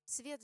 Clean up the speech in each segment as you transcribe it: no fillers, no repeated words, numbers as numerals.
Свет.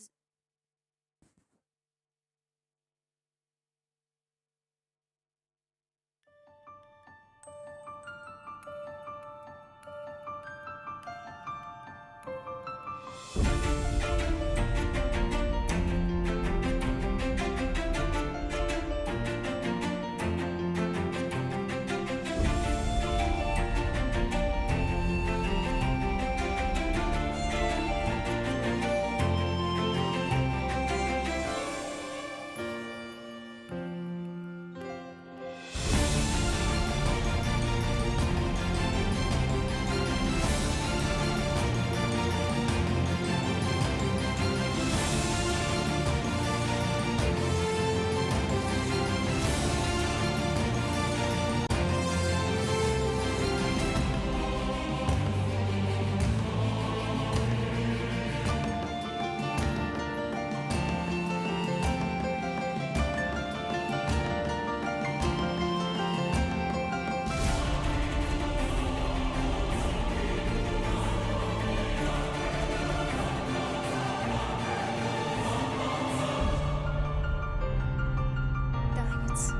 Танец.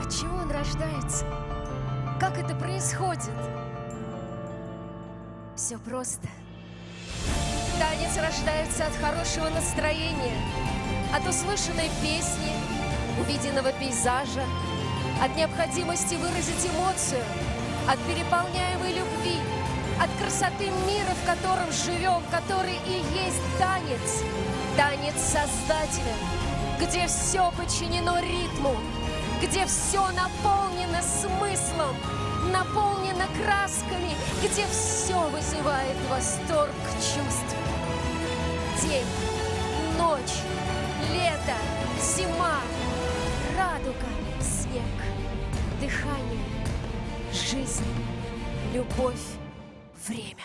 От чего он рождается? Как это происходит? Все просто. Танец рождается от хорошего настроения, от услышанной песни, увиденного пейзажа, от необходимости выразить эмоцию, от переполняемой любви, от красоты мира, в котором живем, который и есть танец. Танец Создателя, где все подчинено ритму, где все наполнено смыслом, наполнено красками, где все вызывает восторг чувств. День, ночь, лето, зима, радуга, снег, дыхание, жизнь, любовь, время.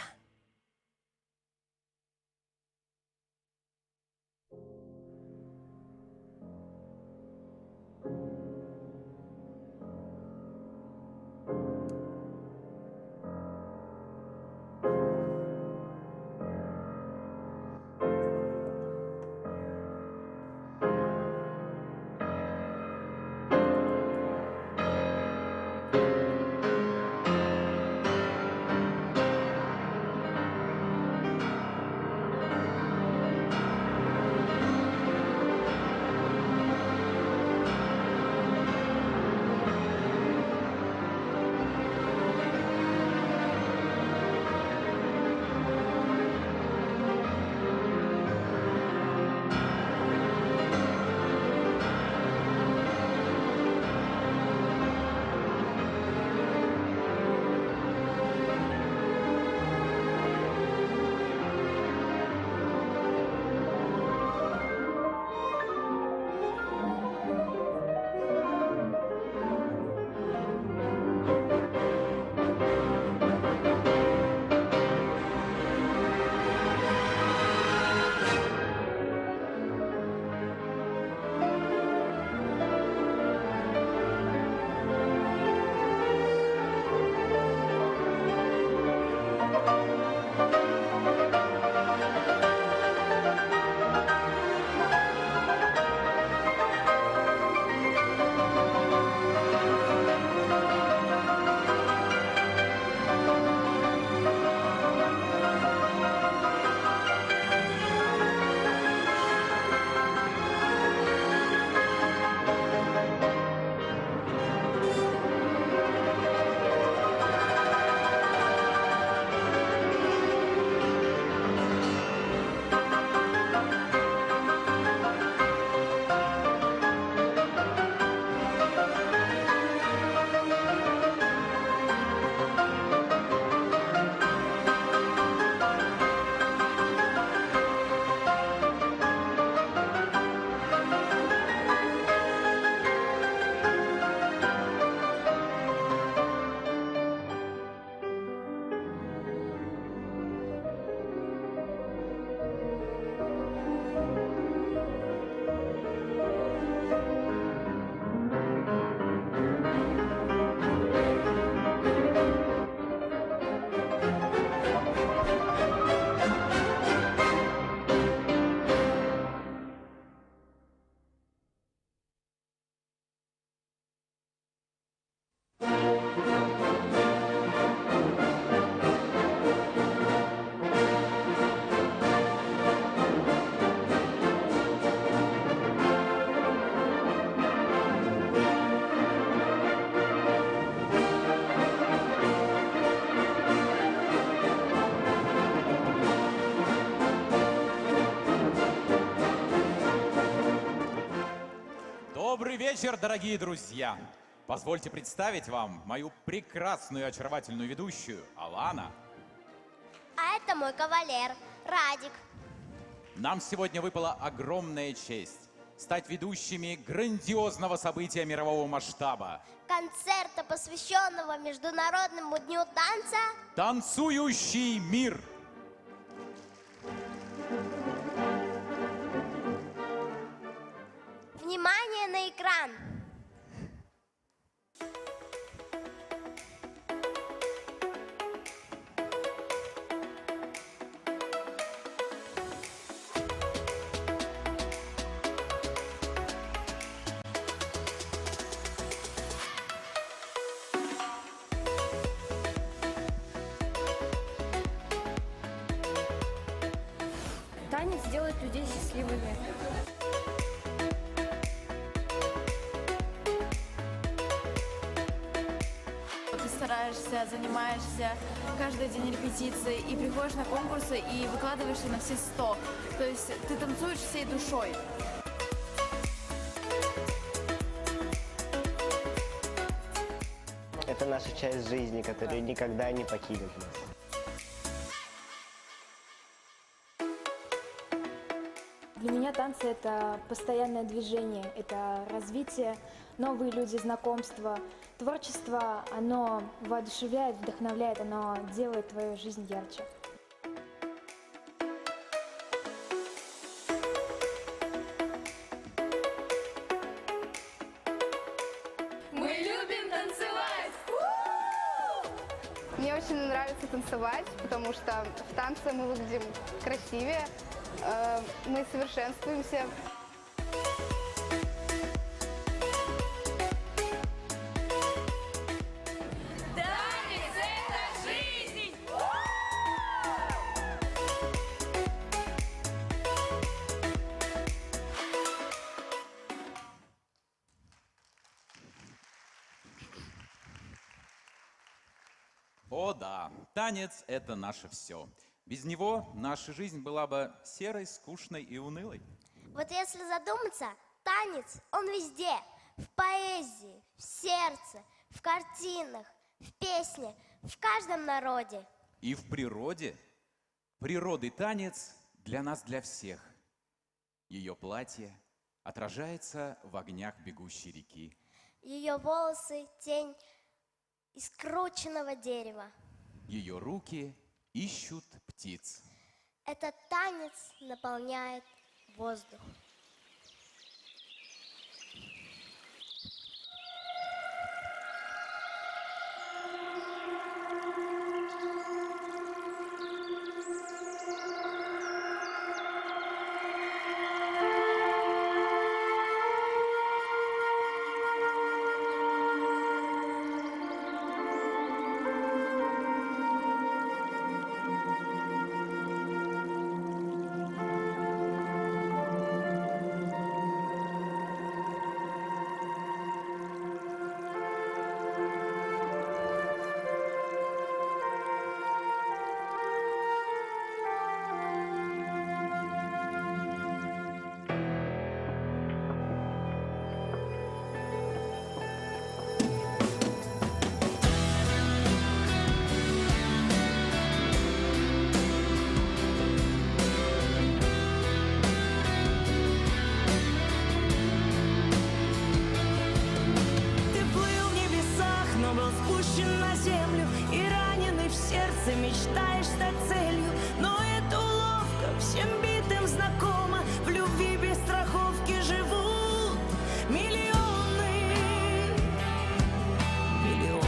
вечер, дорогие друзья! Позвольте представить вам мою прекрасную и очаровательную ведущую Алана. А это мой кавалер, Радик. Нам сегодня выпала огромная честь стать ведущими грандиозного события мирового масштаба. Концерта, посвященного Международному дню танца. Танцующий мир. Внимание на экран. Танец делает людей счастливыми. Ты стараешься, занимаешься каждый день репетиции и приходишь на конкурсы и выкладываешься на все 100. То есть ты танцуешь всей душой. Это наша часть жизни, которая никогда не покинет нас. Для меня танцы – это постоянное движение, это развитие, новые люди, знакомства. Творчество, оно воодушевляет, вдохновляет, оно делает твою жизнь ярче. Мы любим танцевать! Мне очень нравится танцевать, потому что в танце мы выглядим красивее, мы совершенствуемся. Танец – это жизнь! О да, танец — это наше все. Без него наша жизнь была бы серой, скучной и унылой. Вот если задуматься, танец, он везде. В поэзии, в сердце, в картинах, в песне, в каждом народе. И в природе. Природный танец для нас, для всех. Ее платье отражается в огнях бегущей реки. Ее волосы – тень из скрученного дерева. Ее руки ищут птиц. Этот танец наполняет воздух. Мечтаешь стать целью, но это уловка, всем битым знакома. В любви без страховки живут миллионы, миллионы.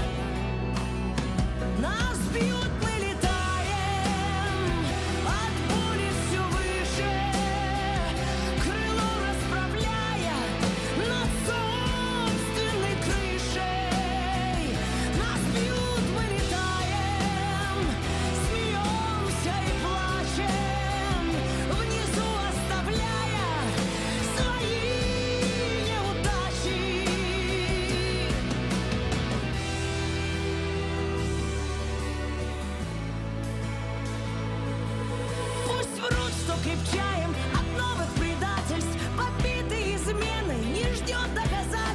Нас бьют, мы летаем, от боли все выше, крыло расправляя над собственной крышей. Нас бьют, мы летаем, смеемся и плачем, внизу оставляя свои неудачи. Пусть врут, что крепчаем от новых предательств, побитые измены не ждет доказательств.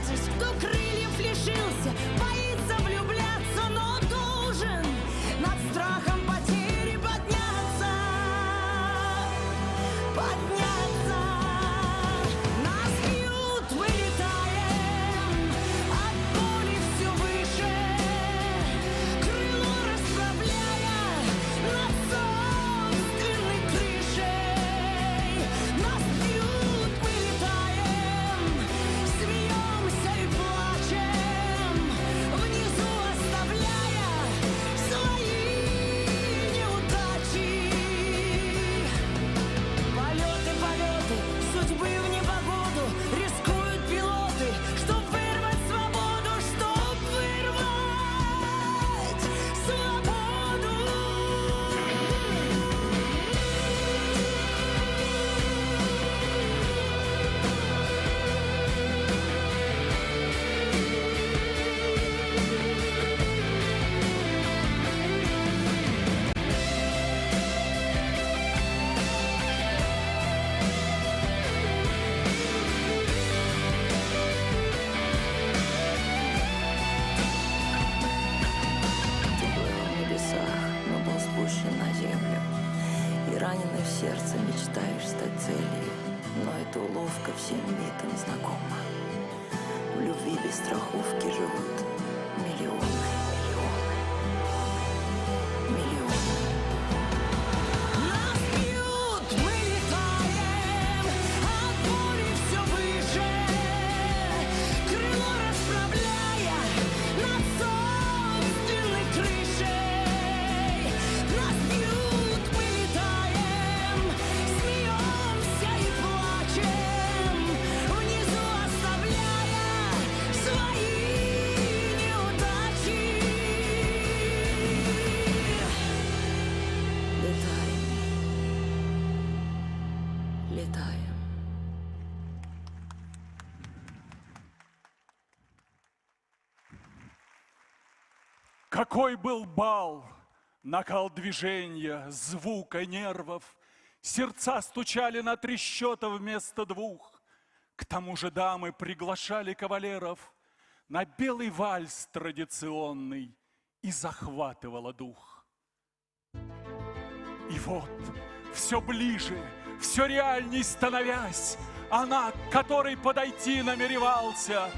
сердце мечтаешь стать целью, но эта уловка всем битым знакома. В любви без страховки живут миллионы. Нас бьют, мы летаем, от боли все выше, крыло расправляя над собственной крышей. Нас бьют, мы летаем, смеемся и плачем, внизу оставляя свои неудачи. Летаем. Какой был бал, накал движения, звука, нервов. Сердца стучали на 3 счета вместо 2. К тому же дамы приглашали кавалеров на белый вальс традиционный, и захватывала дух. И вот, все ближе, все реальней становясь, она, к которой подойти намеревался,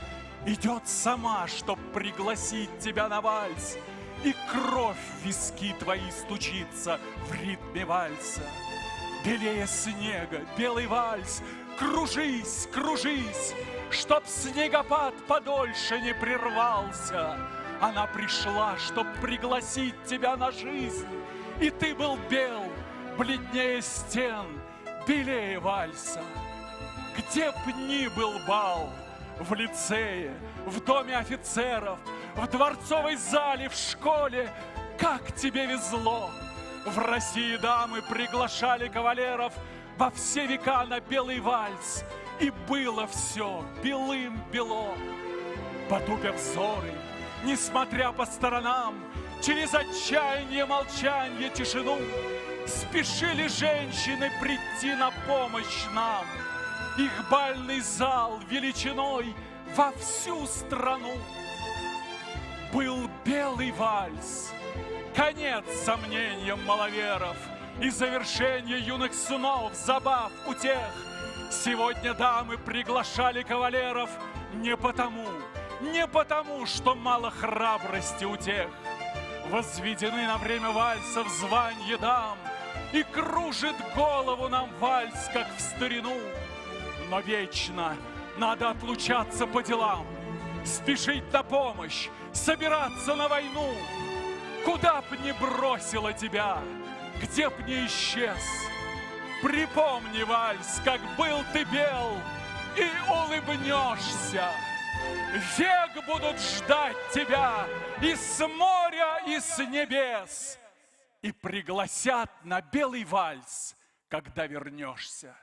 идет сама, чтоб пригласить тебя на вальс, и кровь в виски твои стучится в ритме вальса. Белее снега, белый вальс, кружись, кружись, чтоб снегопад подольше не прервался. Она пришла, чтоб пригласить тебя на жизнь, и ты был бел, бледнее стен, белее вальса. Где б ни был бал, в лицее, в доме офицеров, в дворцовой зале, в школе, как тебе везло! В России дамы приглашали кавалеров во все века на белый вальс, и было все белым-бело. Потупя взоры, несмотря по сторонам, через отчаяние, молчанье, тишину, спешили женщины прийти на помощь нам. Их бальный зал величиной во всю страну. Был белый вальс, конец сомнениям маловеров и завершение юных снов, забав, утех. Сегодня дамы приглашали кавалеров не потому, что мало храбрости у тех. Возведены на время вальса в званье дам, и кружит голову нам вальс, как в старину. Но вечно надо отлучаться по делам, спешить на помощь, собираться на войну. Куда б ни бросила тебя, где б ни исчез, припомни, вальс, как был ты бел, и улыбнешься. Век будут ждать тебя и с моря, и с небес, и пригласят на белый вальс, когда вернешься.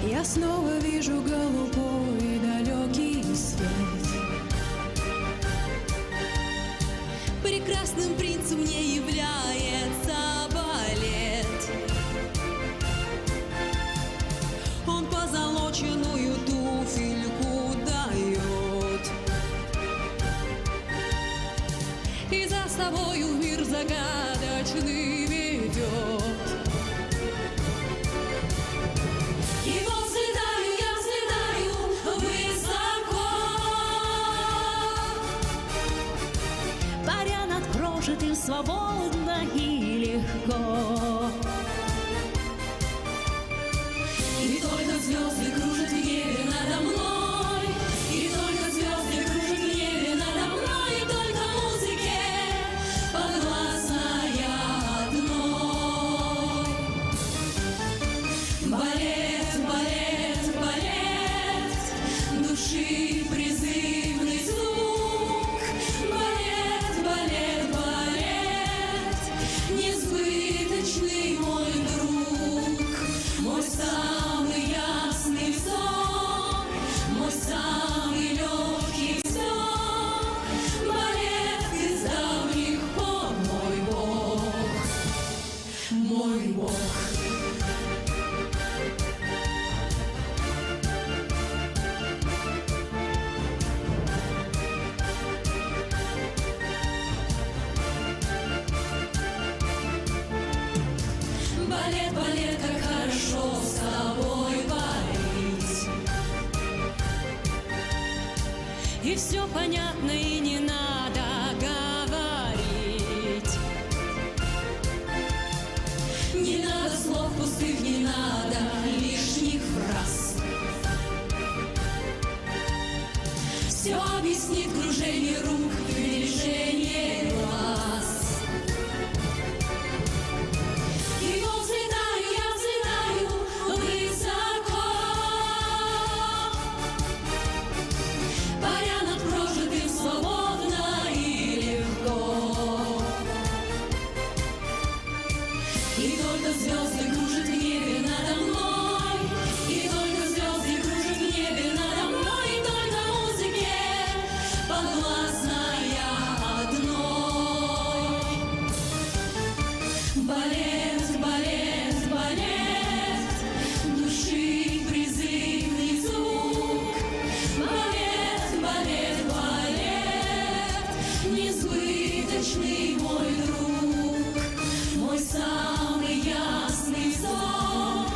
Я снова вижу голубой далекий свет. Прекрасным принцем мне является балет. Он позолоченную туфельку дает и за собою в мир загадочный ведет. Прожитым свободно и легко. И только звезды кружат в небе надо мной, и только звезды кружат в небе надо мной, и только музыке подвластная одной. Балет, балет, балет, души призывный звук. Балет, балет, балет, несбыточный мой друг. и все понятно, и не надо говорить. Не надо слов пустых, не надо лишних фраз. Все объяснит кружение рук и движение глаз. И вот взлетаю, я взлетаю высоко, паря над прожитым свободно и легко. И только звезды кружат в небе надо мной, и только звезды кружат в небе надо мной, и только музыке подвластна я одной. Балет, балет, балет, души призывный звук. Балет, балет, балет, несбыточный мой друг, мой самый ясный сон,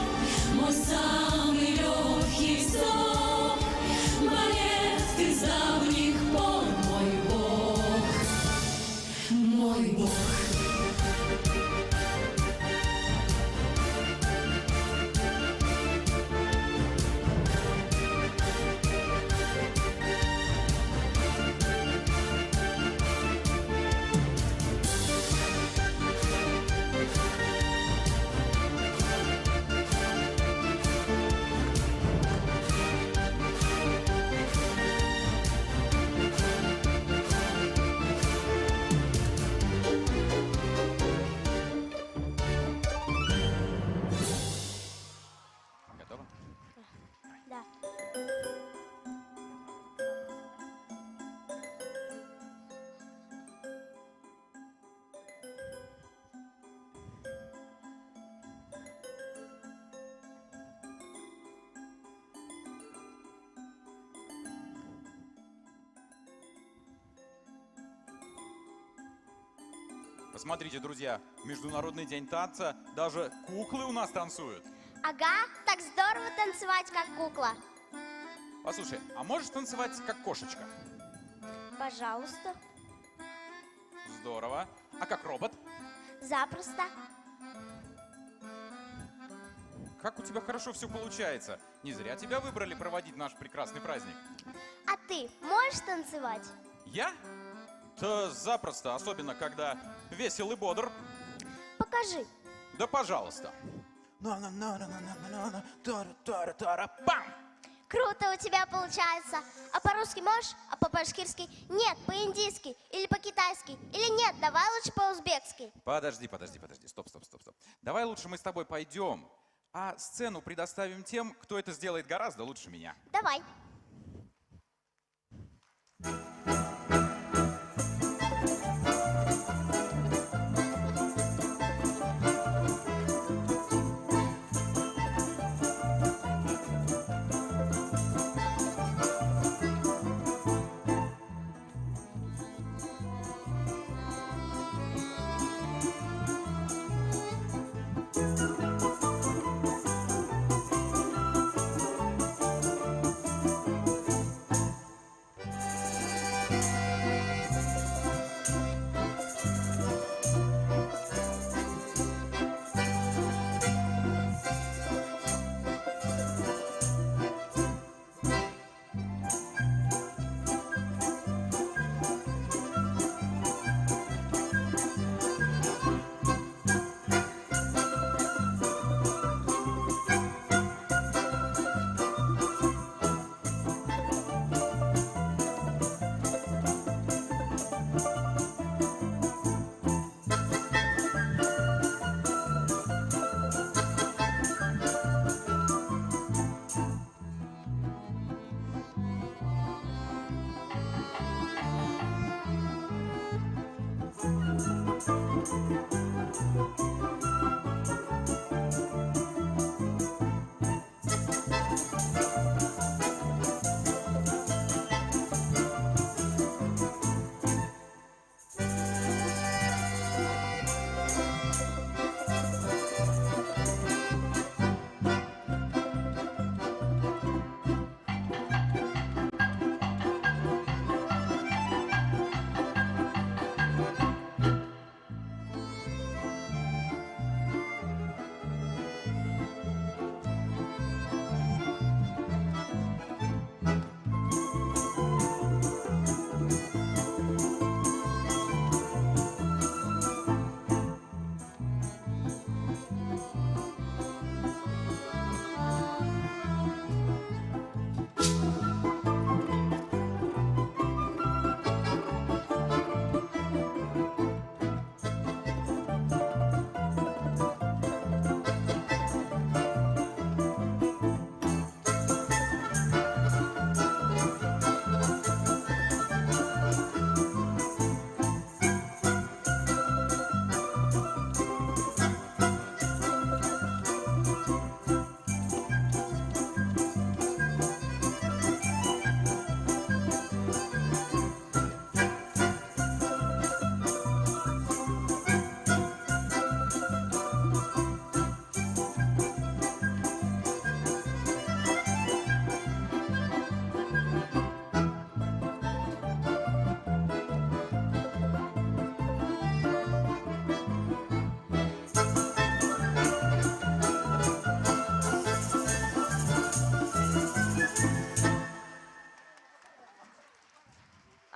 мой самый легкий сон. Балет, ты с давних пор мой Бог, мой Бог. Готово? Да. Посмотрите, друзья, Международный день танца, даже куклы у нас танцуют. Ага, так здорово танцевать, как кукла. Послушай, а можешь танцевать как кошечка? Пожалуйста. Здорово. А как робот? Запросто. Как у тебя хорошо все получается. Не зря тебя выбрали проводить наш прекрасный праздник. А ты можешь танцевать? Я? Да запросто, особенно когда весел и бодр. Покажи. Да пожалуйста. Пам! Круто у тебя получается. А по-русски можешь? А по-башкирски? Нет, по-индийски. Или по-китайски? Или нет, давай лучше по-узбекски. Подожди. Стоп. Давай лучше мы с тобой пойдем, а сцену предоставим тем, кто это сделает гораздо лучше меня. Давай.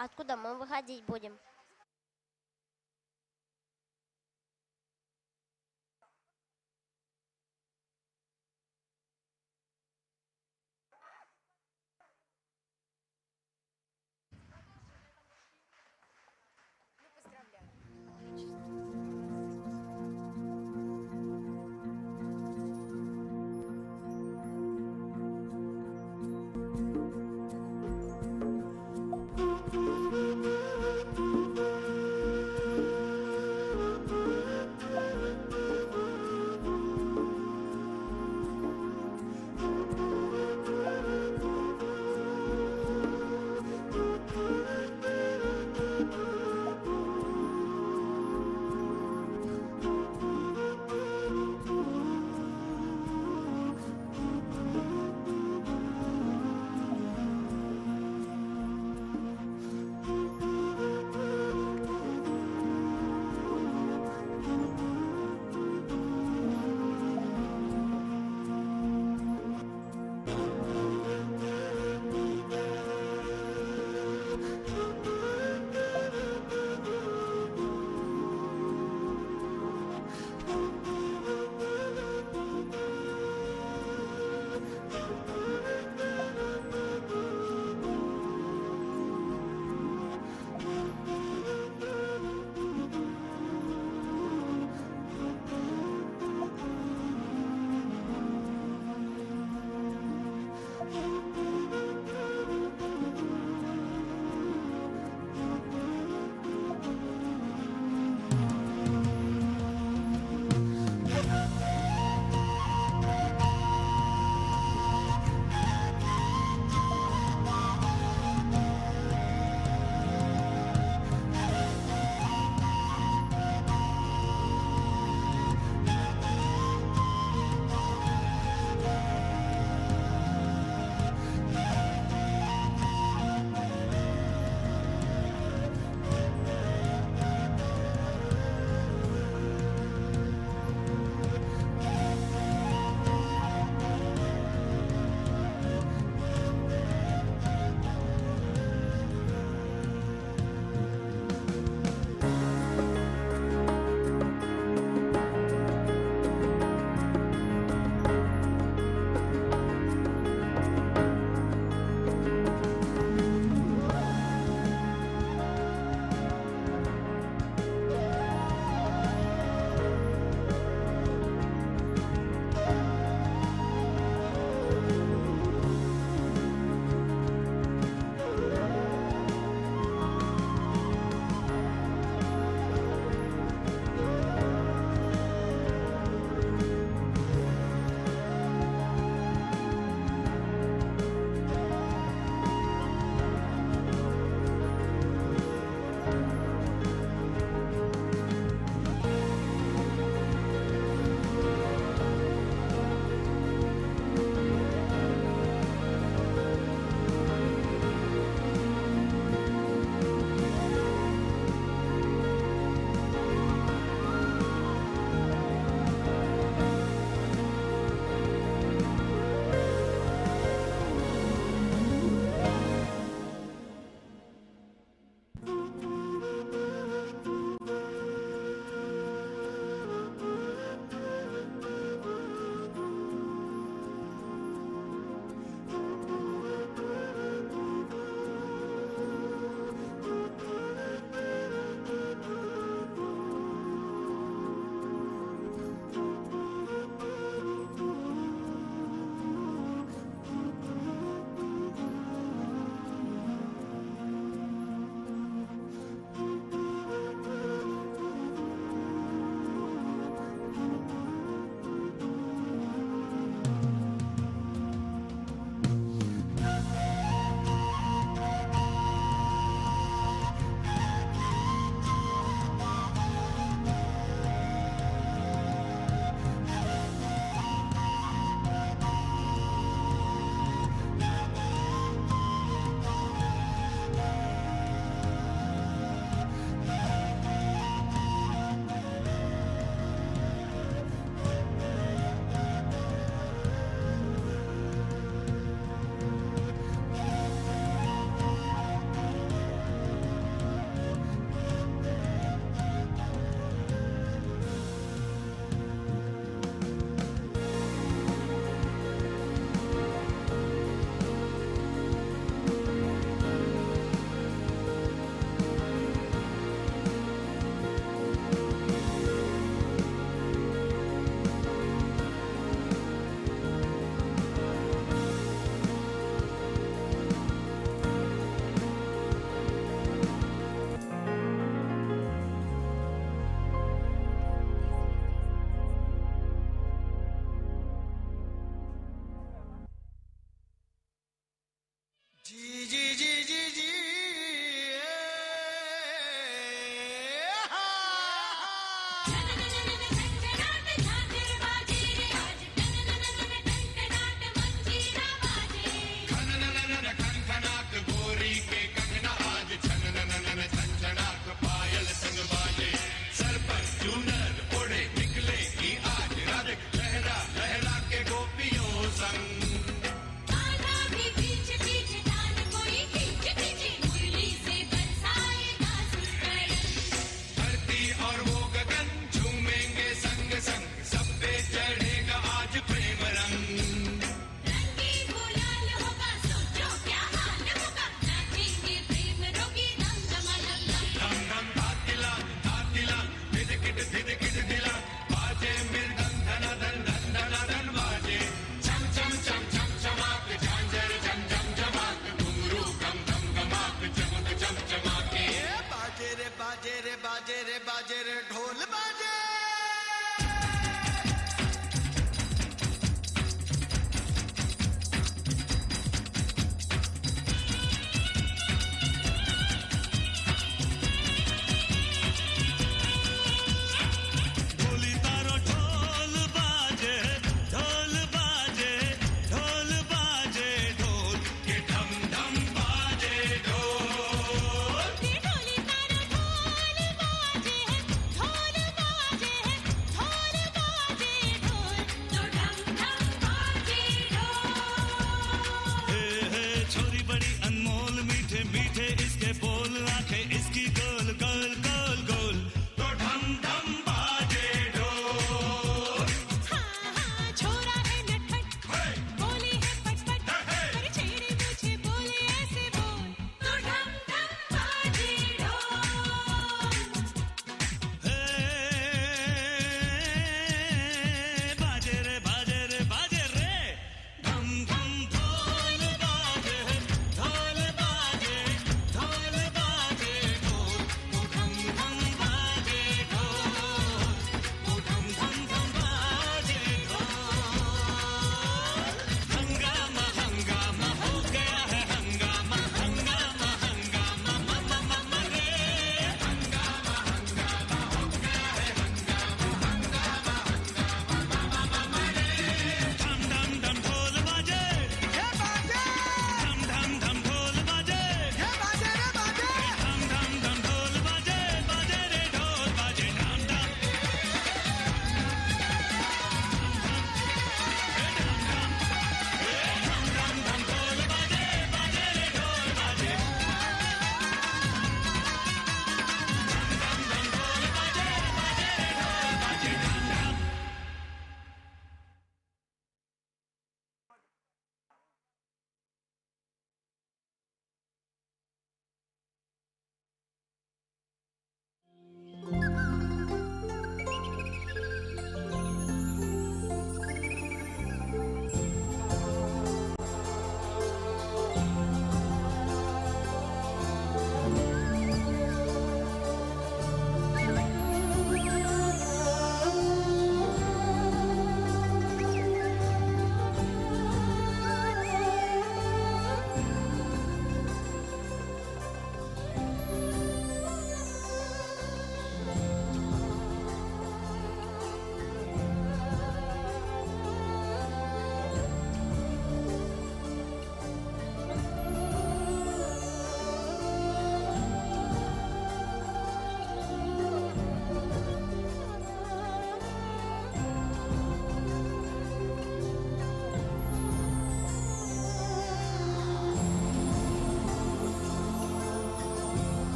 А откуда мы выходить будем?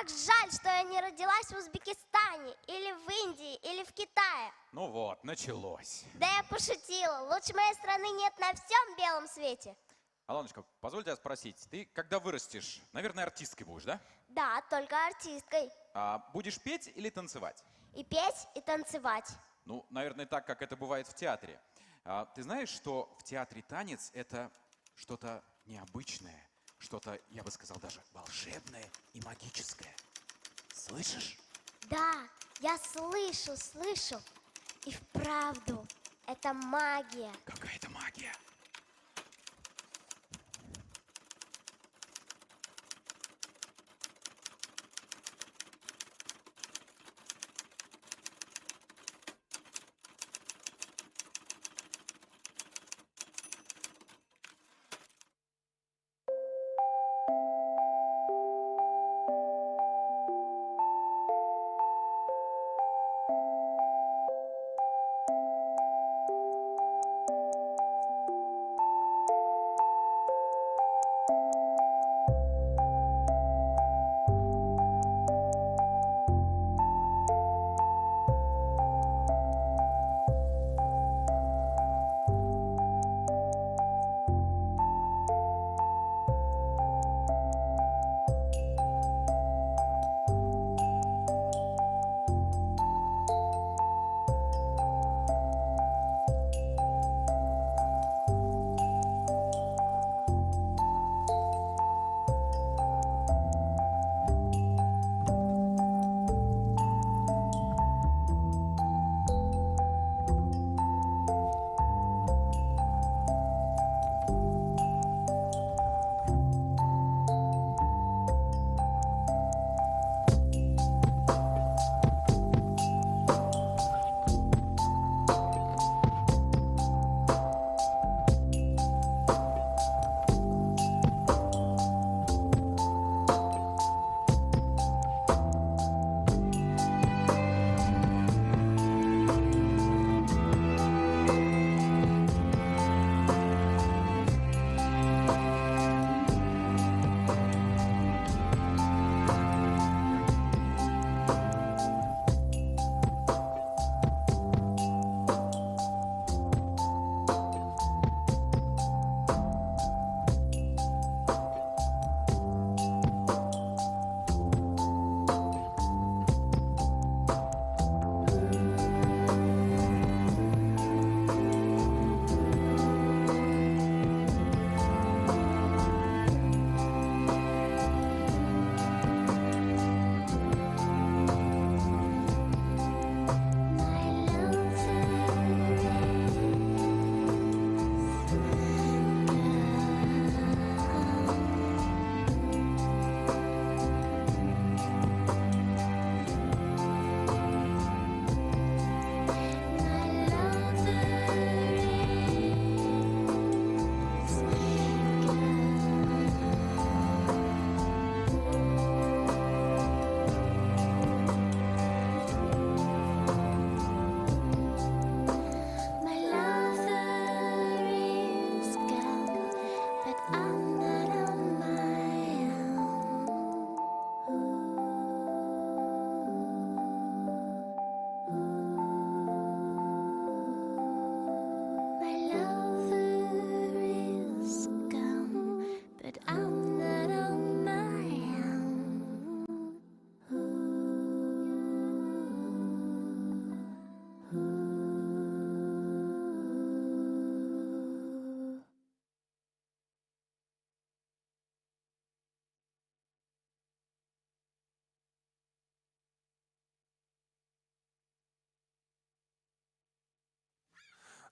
как жаль, что я не родилась в Узбекистане, или в Индии, или в Китае. Ну вот, началось. Да я пошутила. Лучше моей страны нет на всем белом свете. Алоночка, позволь тебя спросить, ты когда вырастешь, наверное, артисткой будешь, да? Да, только артисткой. А будешь петь или танцевать? И петь, и танцевать. Ну, наверное, так, как это бывает в театре. Ты знаешь, что в театре танец — это что-то необычное, что-то, я бы сказал, даже волшебное и магическое. Слышишь? Да, я слышу. И вправду, это магия. Какая-то магия.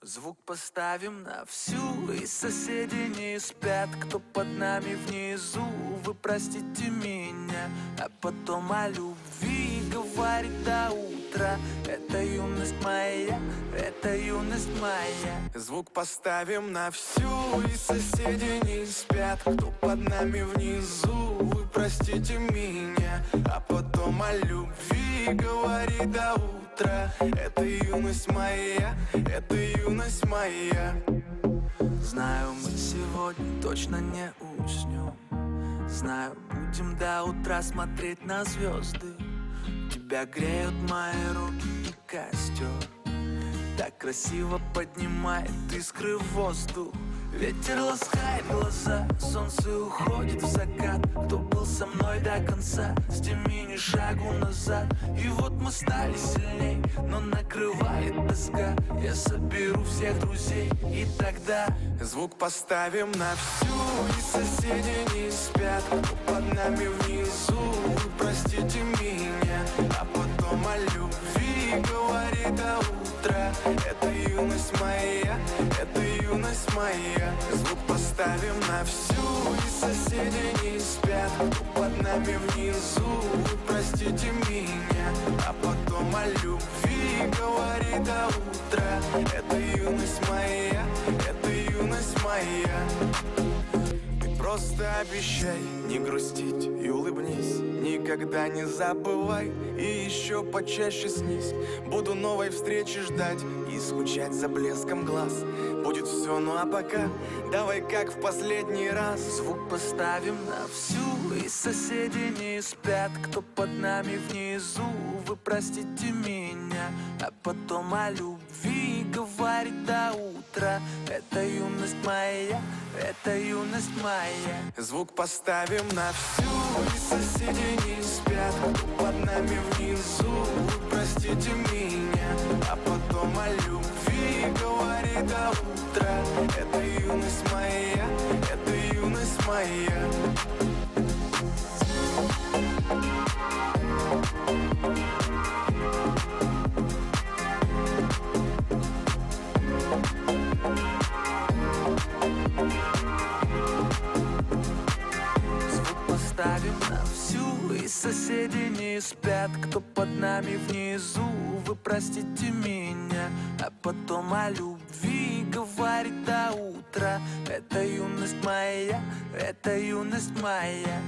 Звук поставим на всю, и соседи не спят. Кто под нами внизу, вы простите меня. А потом о любви говорит до утра. Это юность моя, это юность моя. Звук поставим на всю, и соседи не спят. Кто под нами внизу, вы простите меня. А потом о любви говорит до утра. Это юность моя, это юность моя. Знаю, мы сегодня точно не уснем. Знаю, будем до утра смотреть на звезды. Тебя греют мои руки и костер. Так красиво поднимает искры в воздух. Ветер ласкает глаза, солнце уходит в закат. Кто был со мной до конца, сними ни шагу назад. И вот мы стали сильней, но накрывает тоска. Я соберу всех друзей, и тогда звук поставим на всю. И соседи не спят, кто под нами внизу. Вы простите меня, а потом о любви говорит до утра. Это юность моя, это юность моя. Звук поставим на всю, и соседи не спят, кто под нами внизу. Вы простите меня, а потом о любви говорит до утра. Это юность моя, это юность моя. Ты просто обещай не грустить и улыбнись. Никогда не забывай и еще почаще снись. Буду новой встречи ждать и скучать за блеском глаз. Будет все, ну а пока давай как в последний раз. Звук поставим на всю, и соседи не спят, кто под нами внизу. Вы простите меня, а потом о любви говорит до утра. Это юность моя, это юность моя. Звук поставим на всю, и соседи не спят, кто под нами внизу. Вы простите меня, а потом о любви говорит до утра. Это юность моя, это юность моя. Ставим на всю, и соседи не спят, кто под нами внизу. Вы простите меня, а потом о любви говорит до утра. Это юность моя, это юность моя.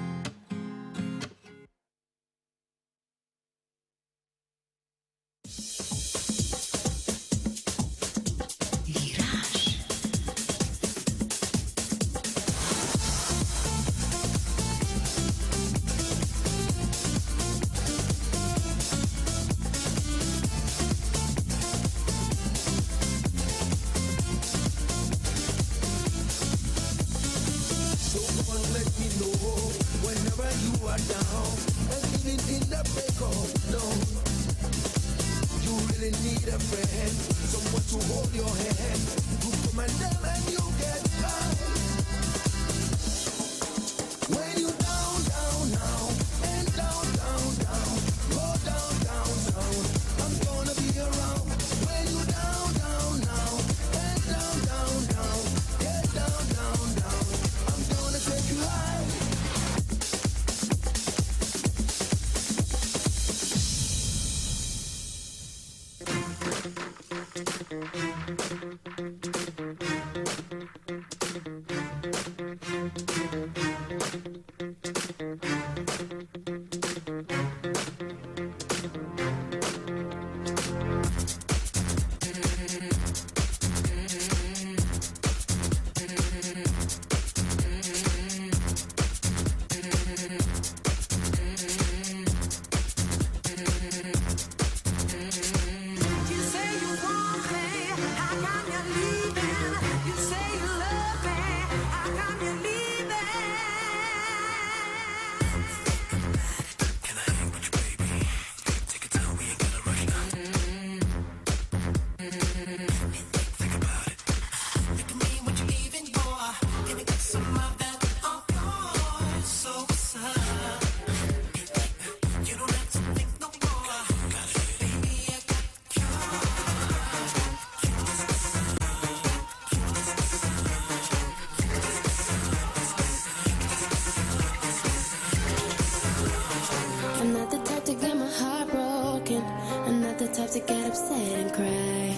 To get upset and cry,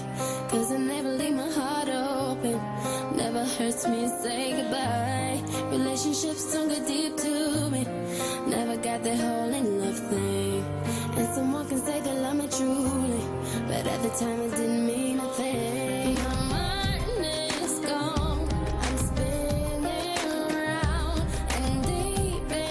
'cause I never leave my heart open. Never hurts me to say goodbye. Relationships don't go deep to me. Never got the whole in love thing. And someone can say they love me truly, but at the time it didn't mean a thing. My mind is gone, I'm spinning around and deep in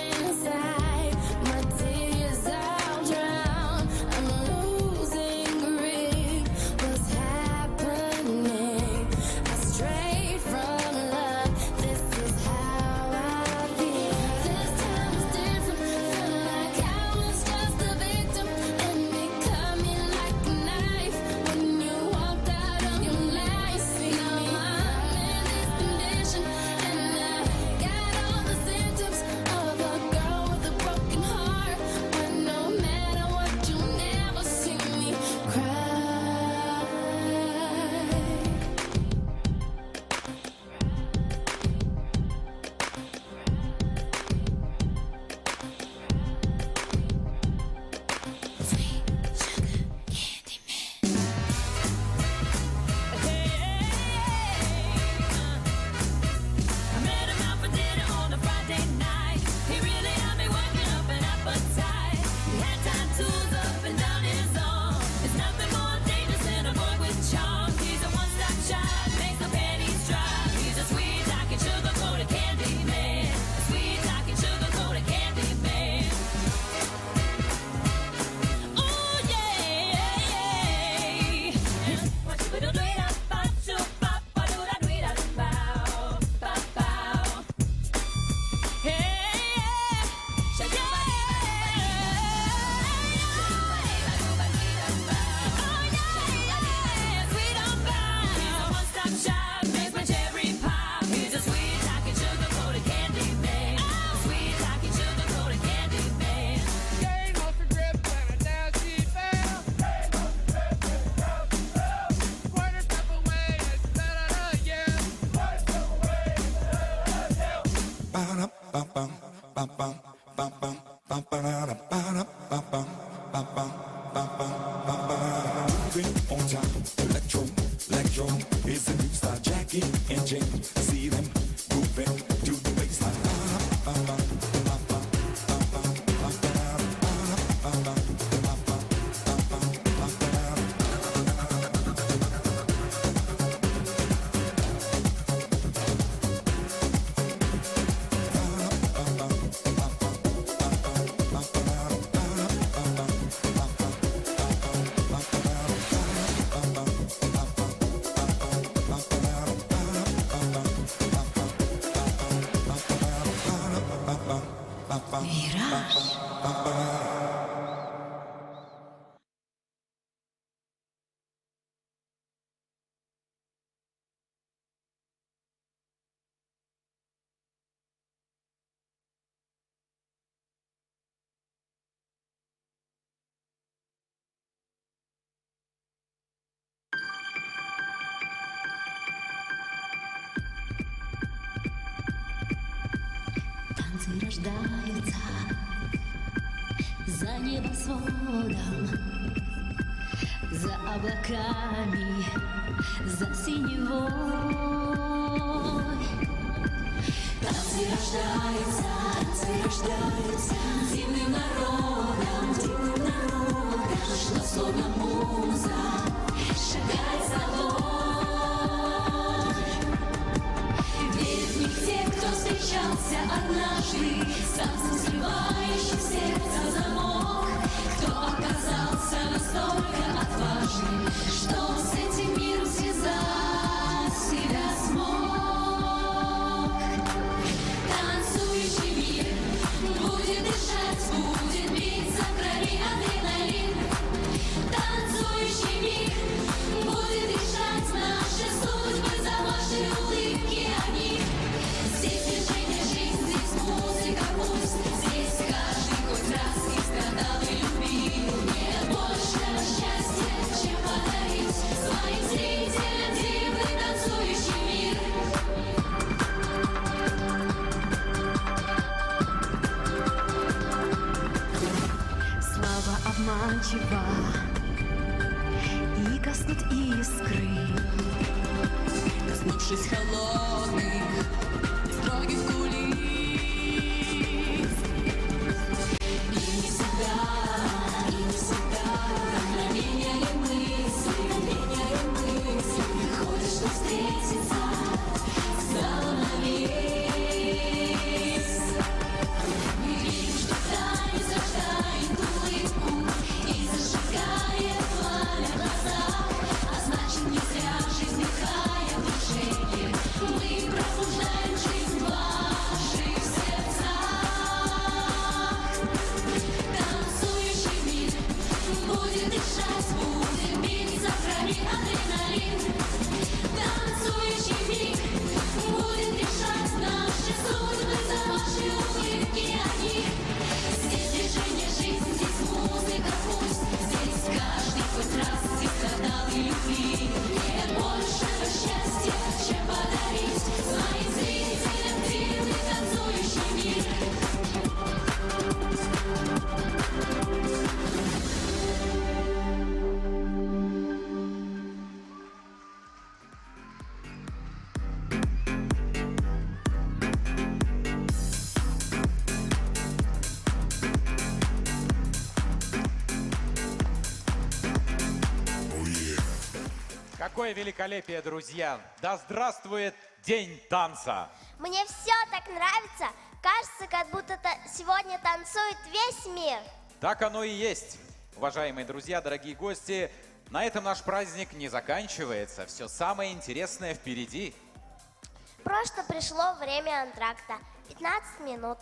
Moving on time, electro is the new style. Jackie and Jane, see them moving to the baseline. Танцы рождаются за небосводом, за облаками, за синевой. Танцы рождаются дивным народом, что словно муза шагает за тобой. Верят в них те, кто встречался однажды, сразу срывающий сердце замок, кто оказался настолько отважным, что с этим миром связать себя смог. Танцующий мир будет дышать, будет биться в крови адреналин. Танцующий мир будет решать наши судьбы, за ваши улыбки они. Здесь движение, жизнь, здесь музыка, пусть здесь каждый хоть раз и страдал, и любил. Нет большего счастья, чем подарить своим зрителям дивный танцующий мир. Слава обманчива, и гаснут искры, Коснувшись холодных, строгих кулис. И не всегда меняли мысли. Выходит, что встретиться стало на вес. Мы видим, что танец рождает улыбку и зажигает пламя в глазах. А значит, не зря жизнь лихая в душе. Мы пробуждаем жизнь в ваших сердцах. Танцующий мир будет дышать, будет биться в крови адреналин. Танцующий мир будет решать наши судьбы, за ваши улыбки они. Здесь движение, жизнь, здесь музыка, пусть здесь каждый хоть раз и страдал, и любил. Нет большего счастья, чем подарить своим зрителям дивный танцующий мир. Какое великолепие, друзья! Да здравствует День танца! Мне все так нравится. Кажется, как будто сегодня танцует весь мир. Так оно и есть. Уважаемые друзья, дорогие гости, на этом наш праздник не заканчивается. Все самое интересное впереди. Просто пришло время антракта. 15 минут.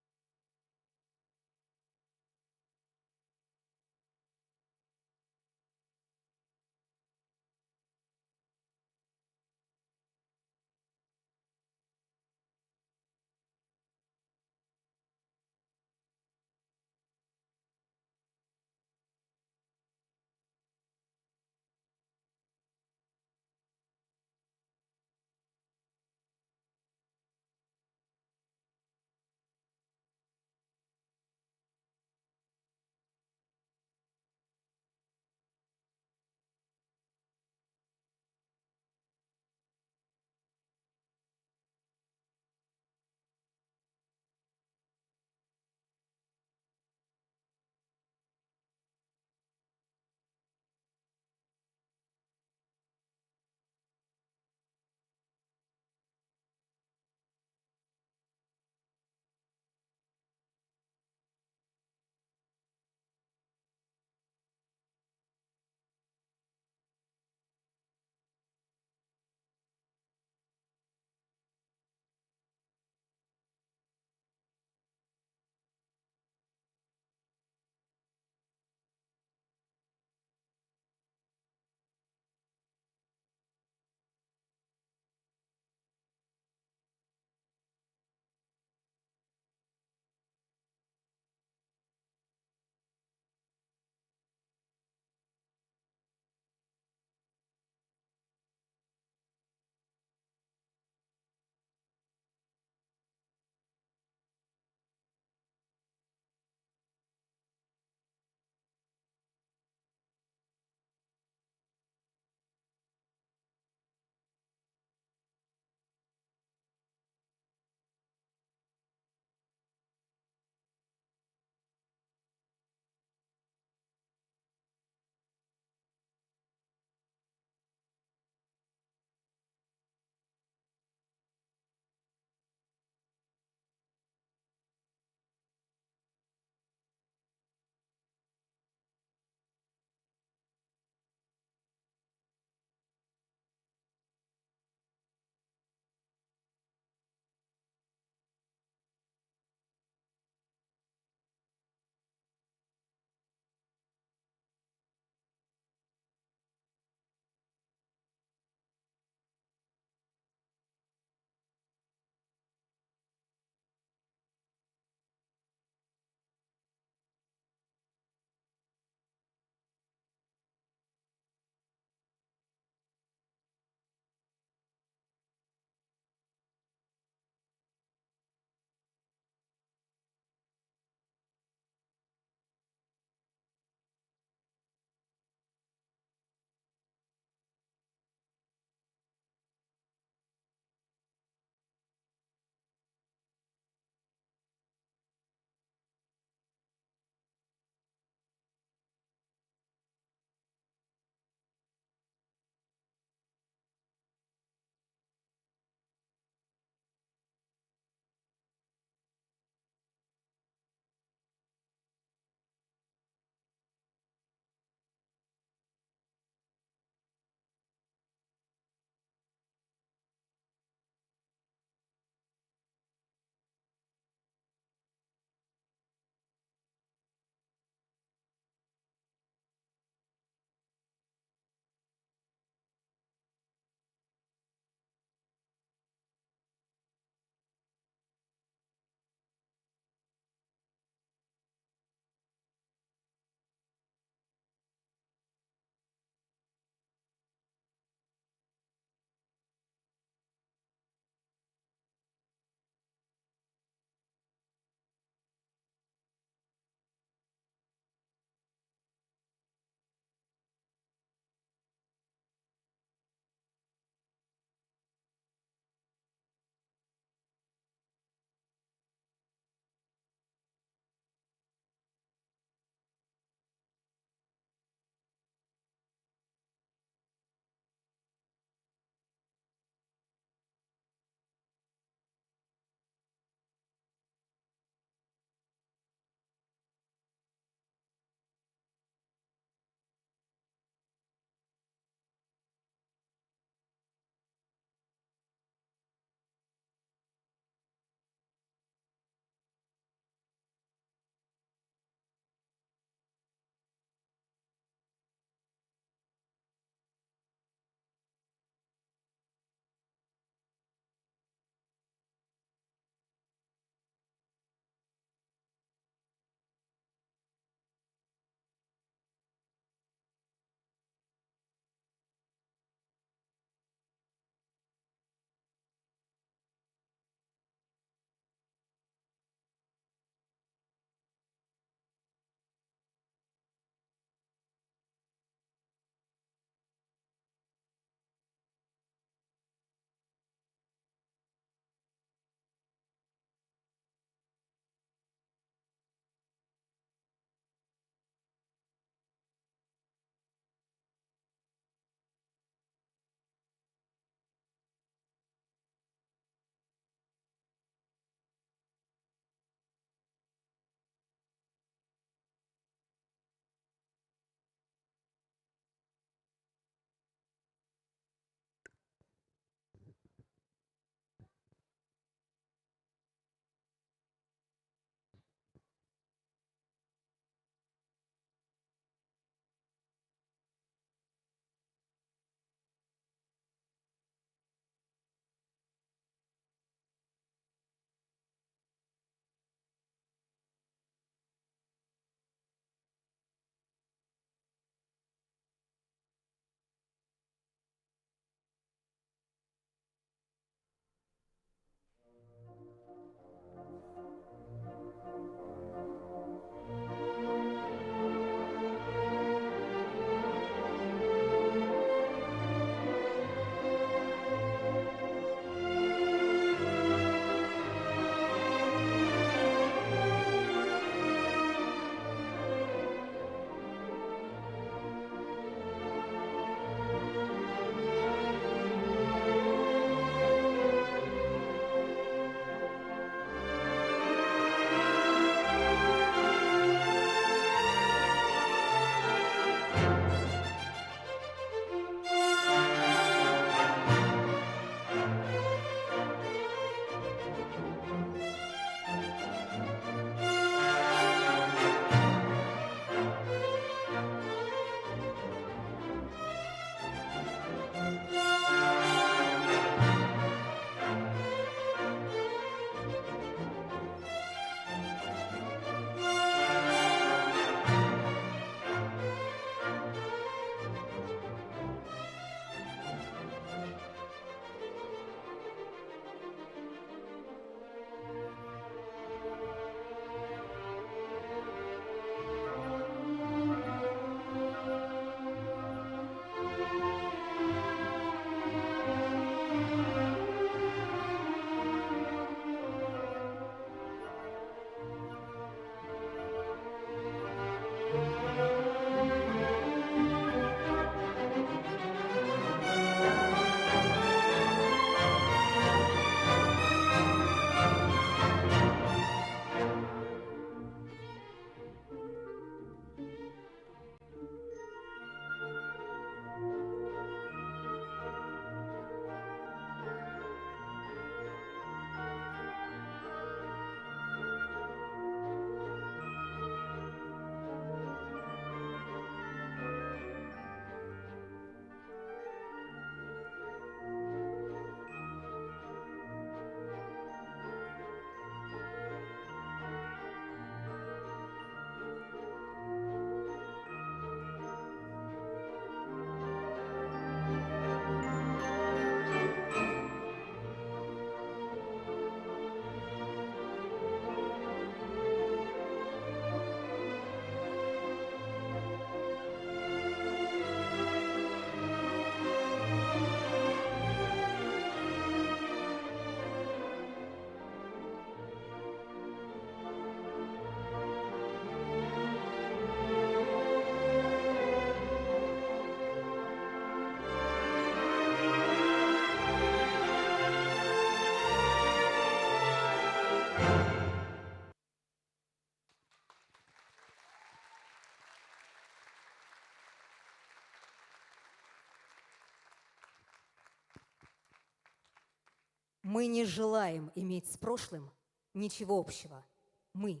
Мы не желаем иметь с прошлым ничего общего. Мы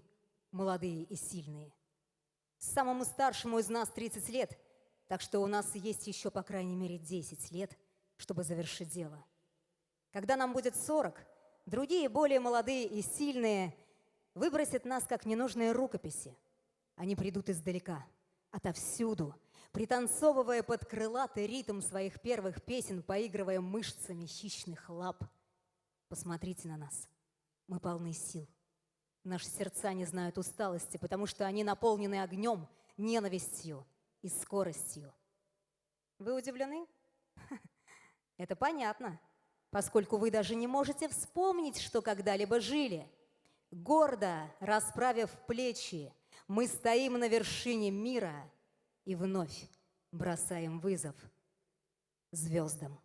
молодые и сильные. Самому старшему из нас 30 лет, так что у нас есть еще по крайней мере 10 лет, чтобы завершить дело. Когда нам будет 40, другие, более молодые и сильные, выбросят нас, как ненужные рукописи. Они придут издалека, отовсюду, пританцовывая под крылатый ритм своих первых песен, поигрывая мышцами хищных лап. Посмотрите на нас. Мы полны сил. Наши сердца не знают усталости, потому что они наполнены огнем, ненавистью и скоростью. Вы удивлены? Это понятно, поскольку вы даже не можете вспомнить, что когда-либо жили. Гордо расправив плечи, мы стоим на вершине мира и вновь бросаем вызов звездам.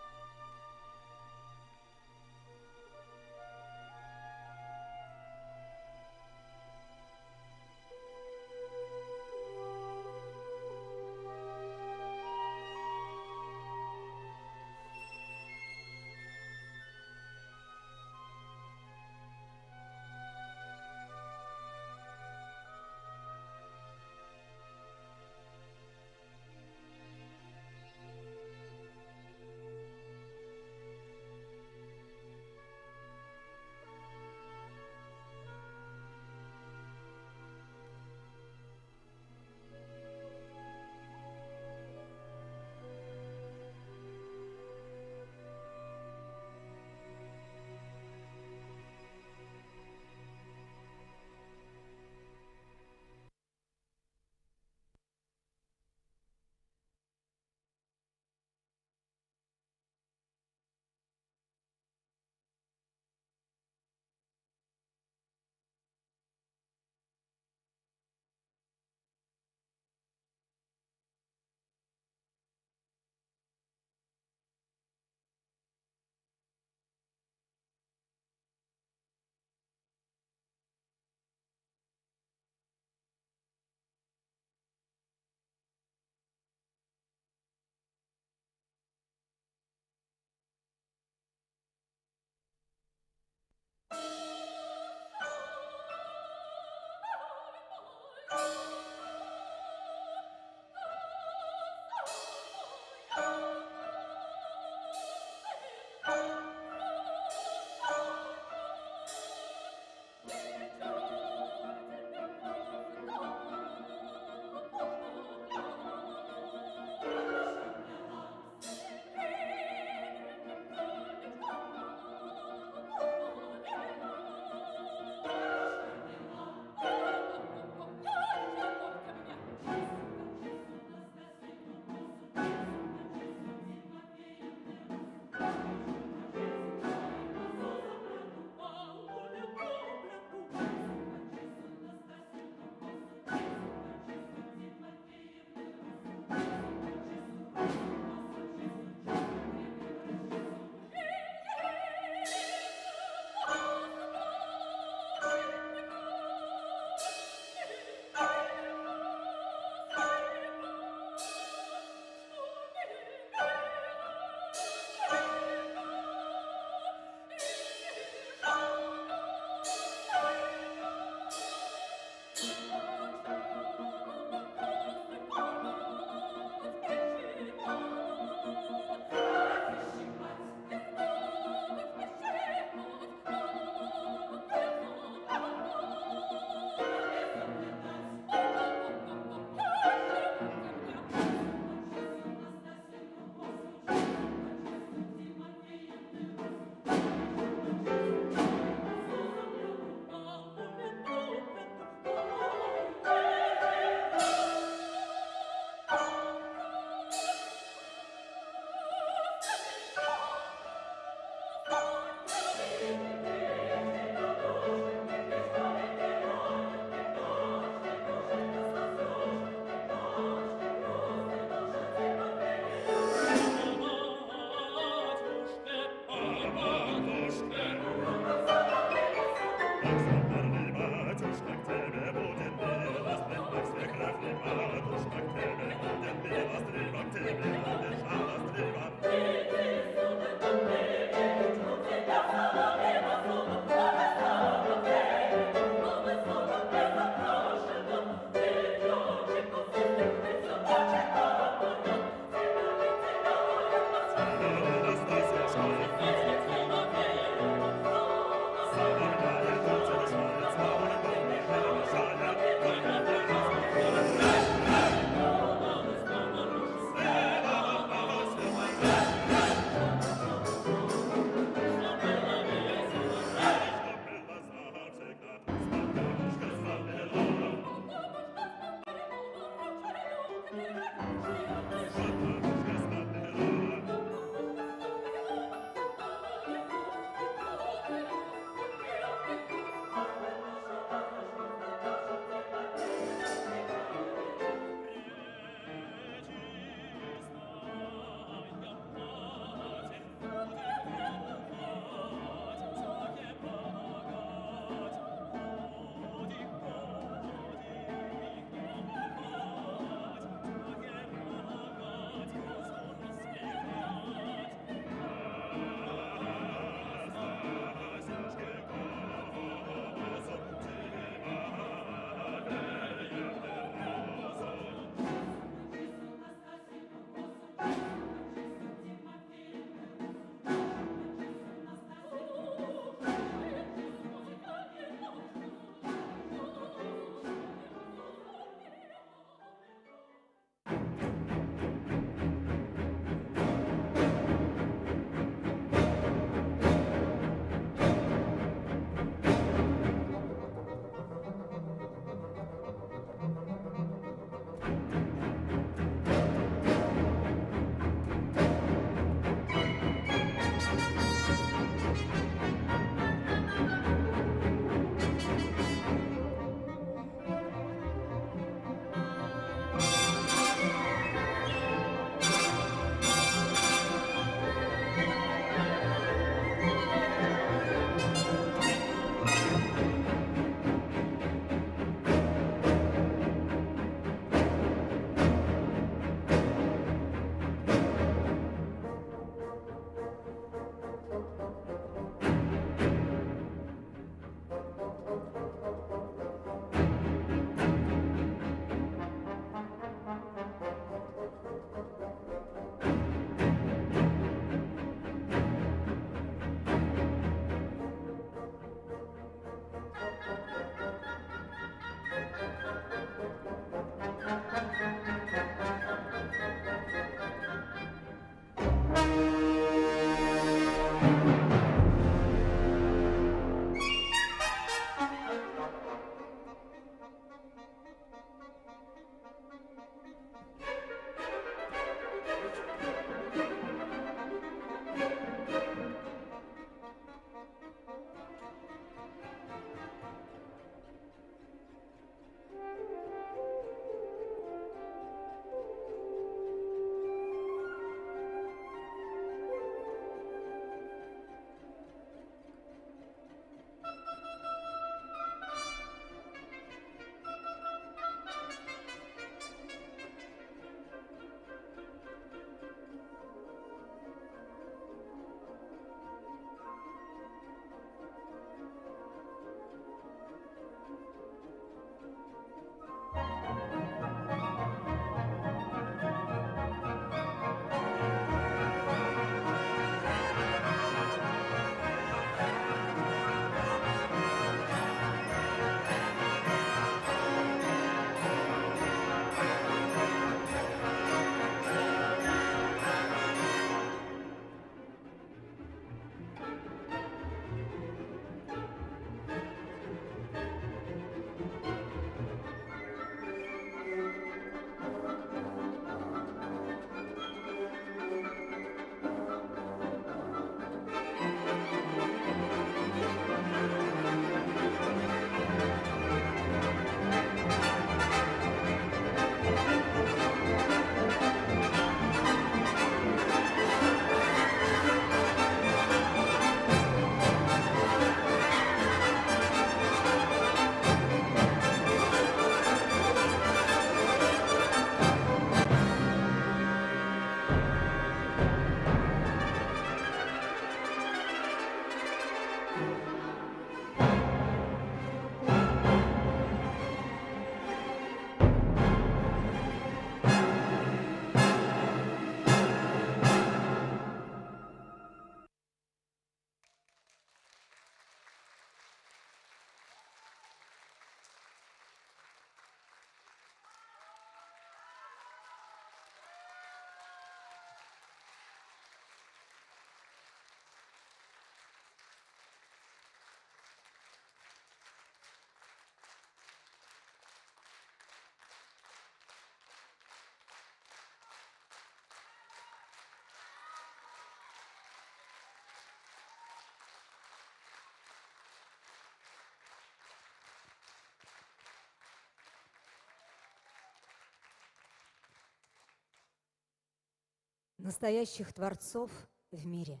Настоящих творцов в мире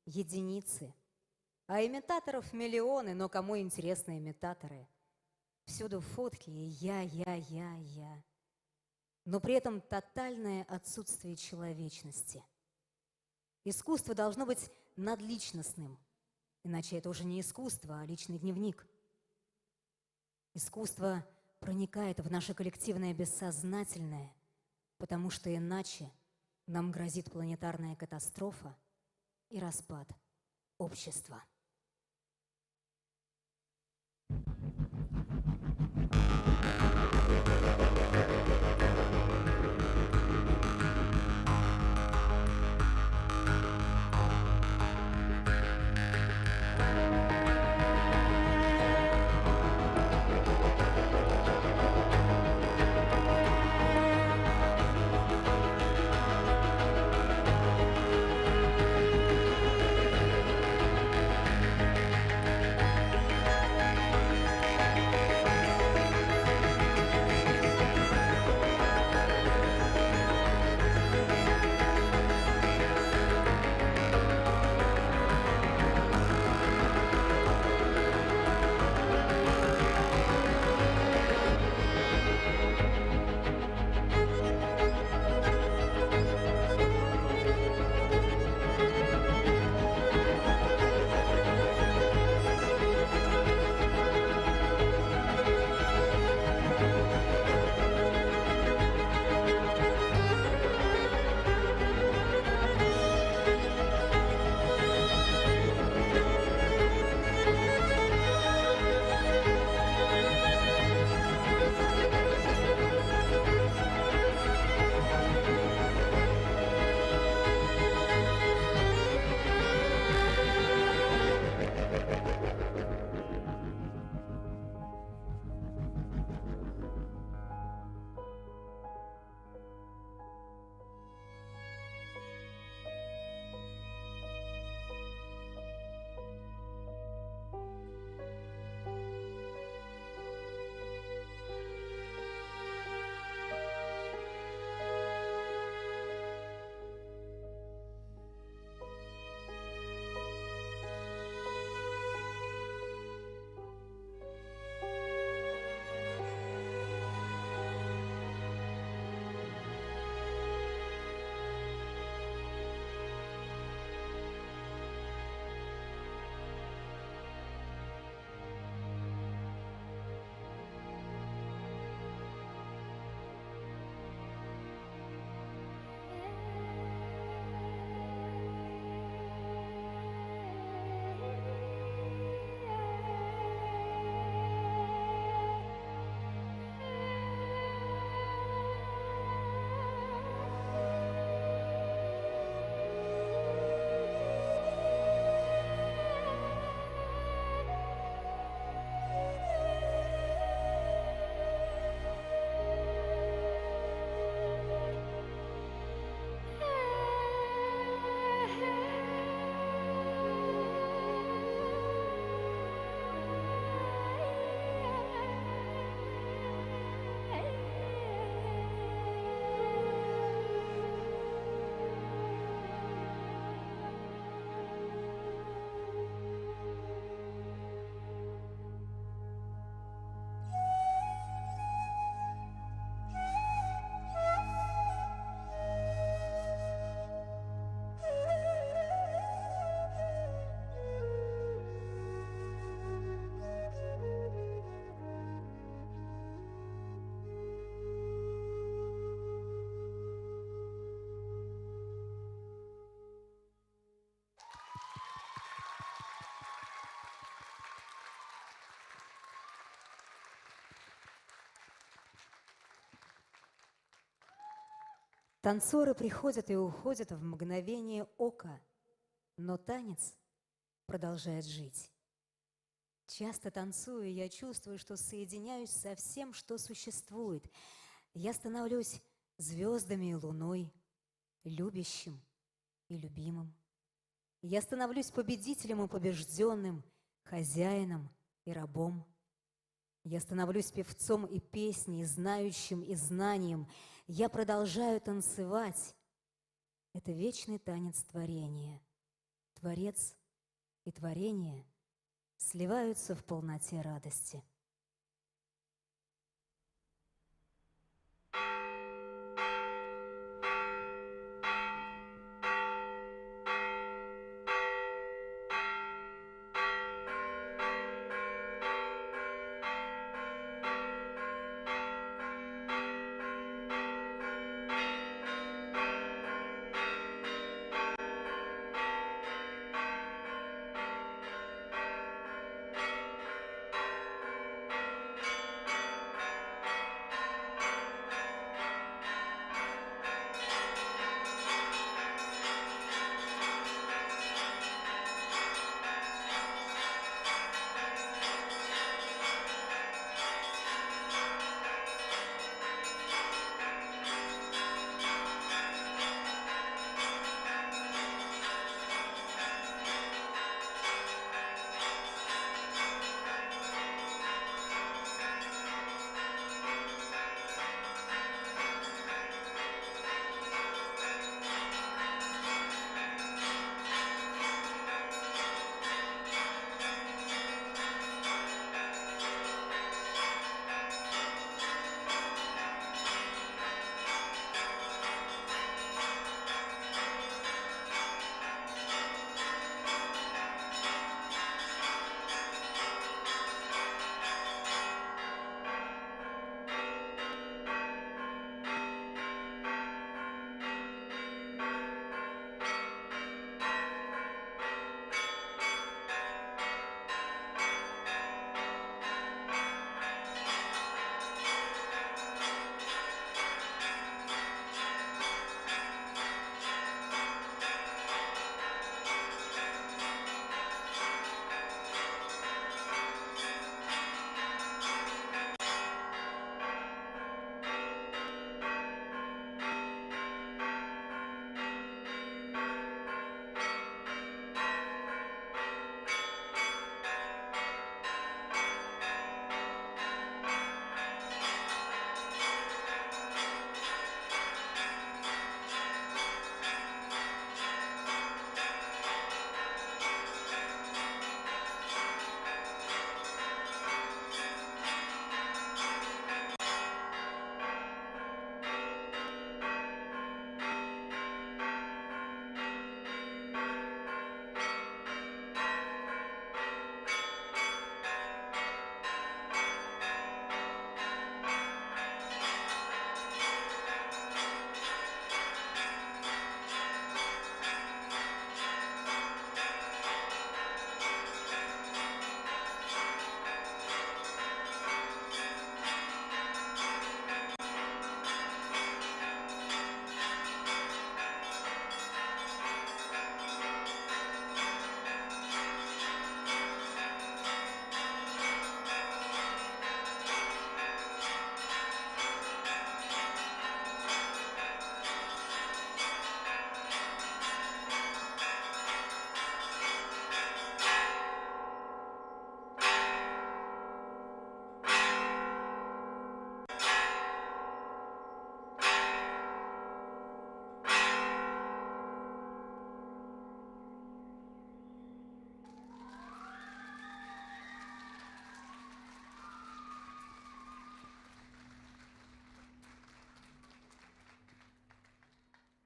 единицы, а имитаторов миллионы, но кому интересны имитаторы? Всюду фотки и я. Но при этом тотальное отсутствие человечности. Искусство должно быть надличностным, иначе это уже не искусство, а личный дневник. Искусство проникает в наше коллективное бессознательное, потому что иначе нам грозит планетарная катастрофа и распад общества. Танцоры приходят и уходят в мгновение ока, но танец продолжает жить. Часто танцуя, я чувствую, что соединяюсь со всем, что существует. Я становлюсь звездами и луной, любящим и любимым. Я становлюсь победителем и побежденным, хозяином и рабом. Я становлюсь певцом и песней, знающим и знанием. Я продолжаю танцевать, Это вечный танец творения. Творец и творение сливаются в полноте радости.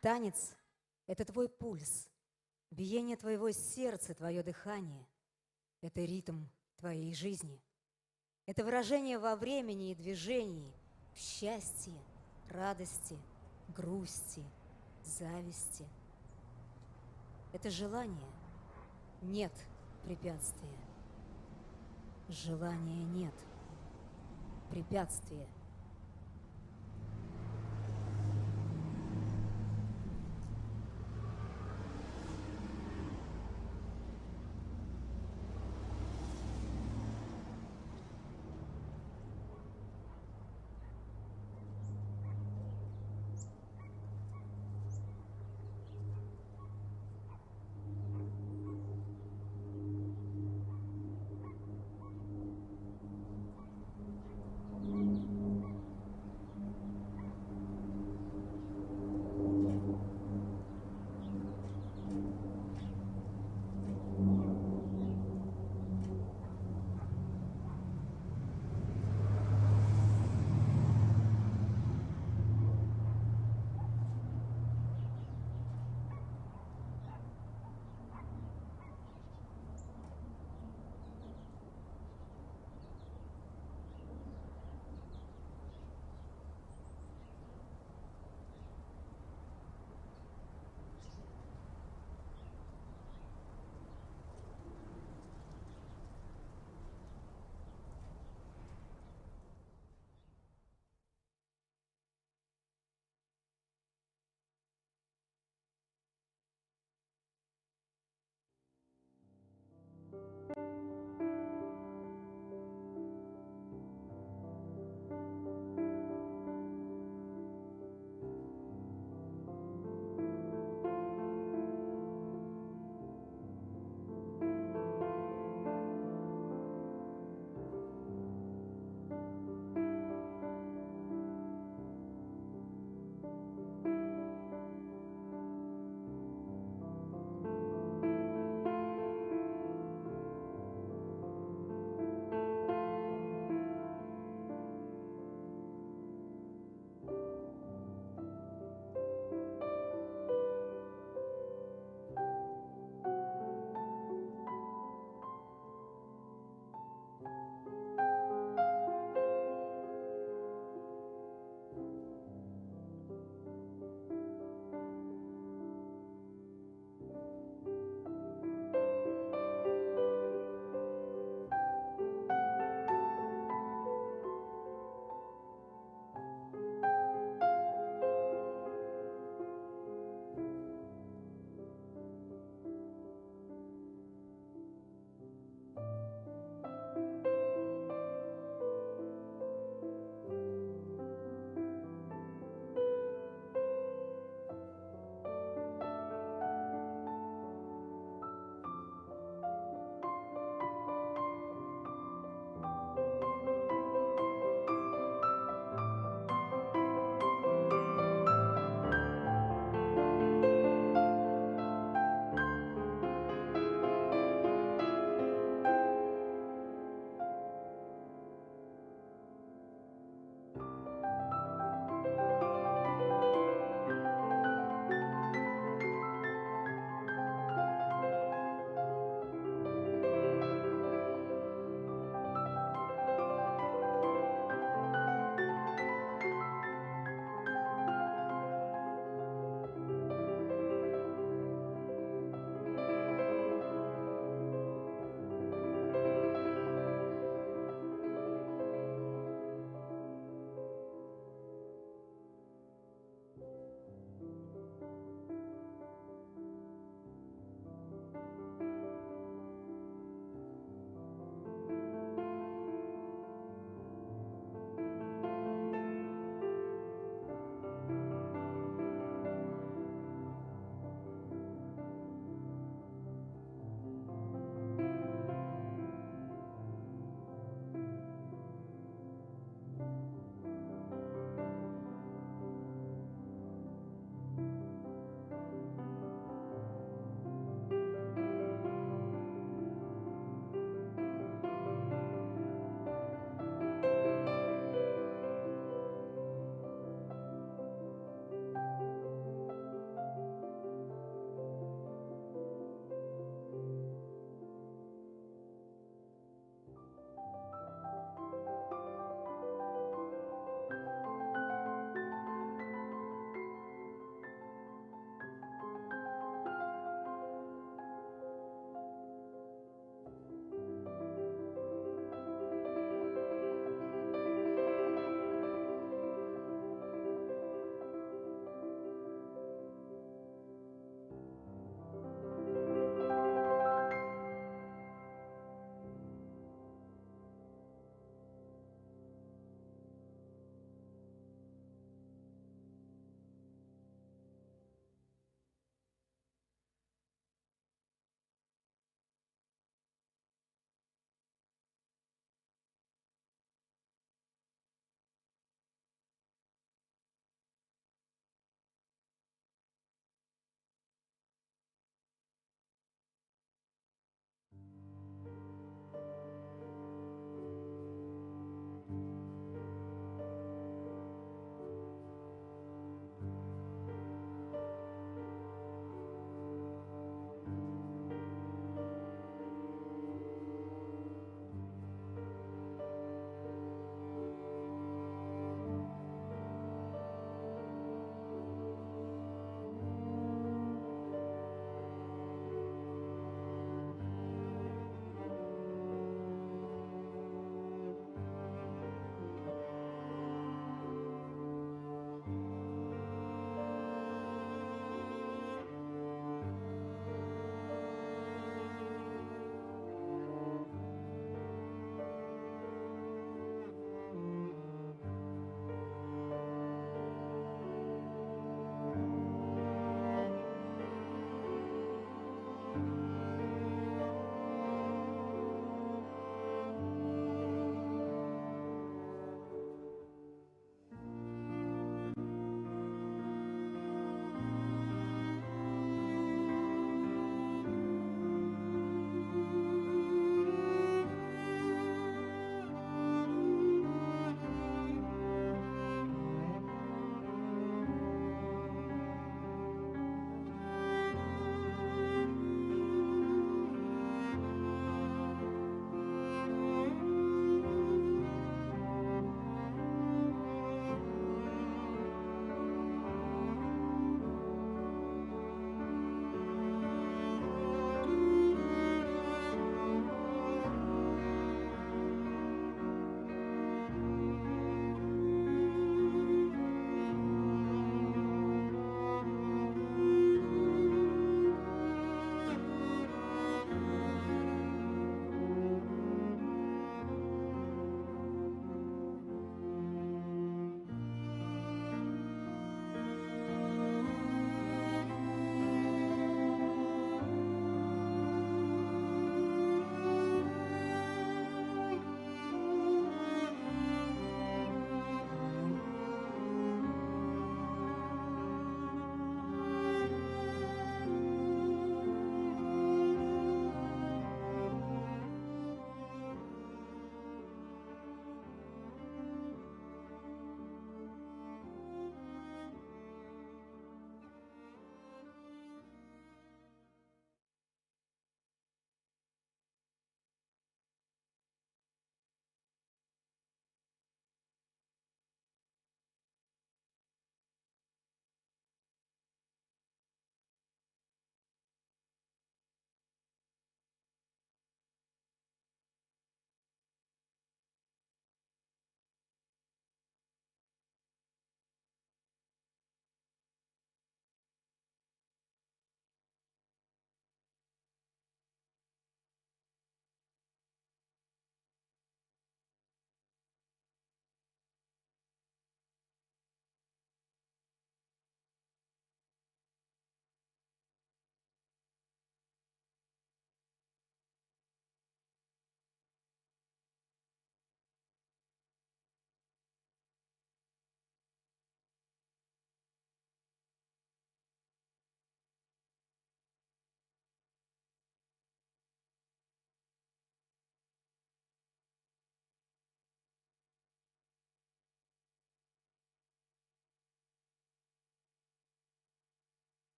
Танец — это твой пульс, биение твоего сердца, твое дыхание. Это ритм твоей жизни. Это выражение во времени и движении, в счастье, радости, грусти, зависти. Это желание. Нет препятствия. Желания нет. Препятствия.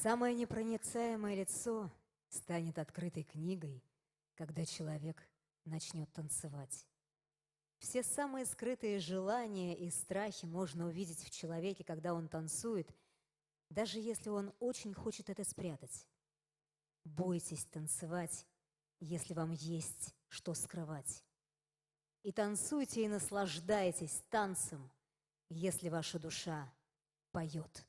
Самое непроницаемое лицо станет открытой книгой, когда человек начнет танцевать. Все самые скрытые желания и страхи можно увидеть в человеке, когда он танцует, даже если он очень хочет это спрятать. Бойтесь танцевать, если вам есть что скрывать. И танцуйте и наслаждайтесь танцем, если ваша душа поет.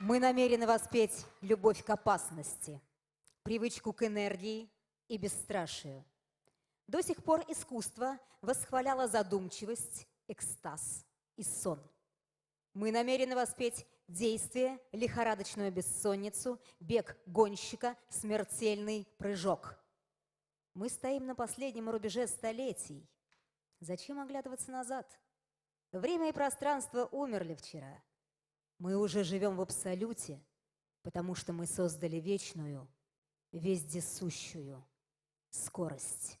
Мы намерены воспеть любовь к опасности, привычку к энергии и бесстрашию. До сих пор искусство восхваляло задумчивость, экстаз и сон. Мы намерены воспеть действие, лихорадочную бессонницу, бег гонщика, смертельный прыжок. Мы стоим на последнем рубеже столетий. Зачем оглядываться назад? Время и пространство умерли вчера. Мы уже живем в абсолюте, потому что мы создали вечную, вездесущую скорость.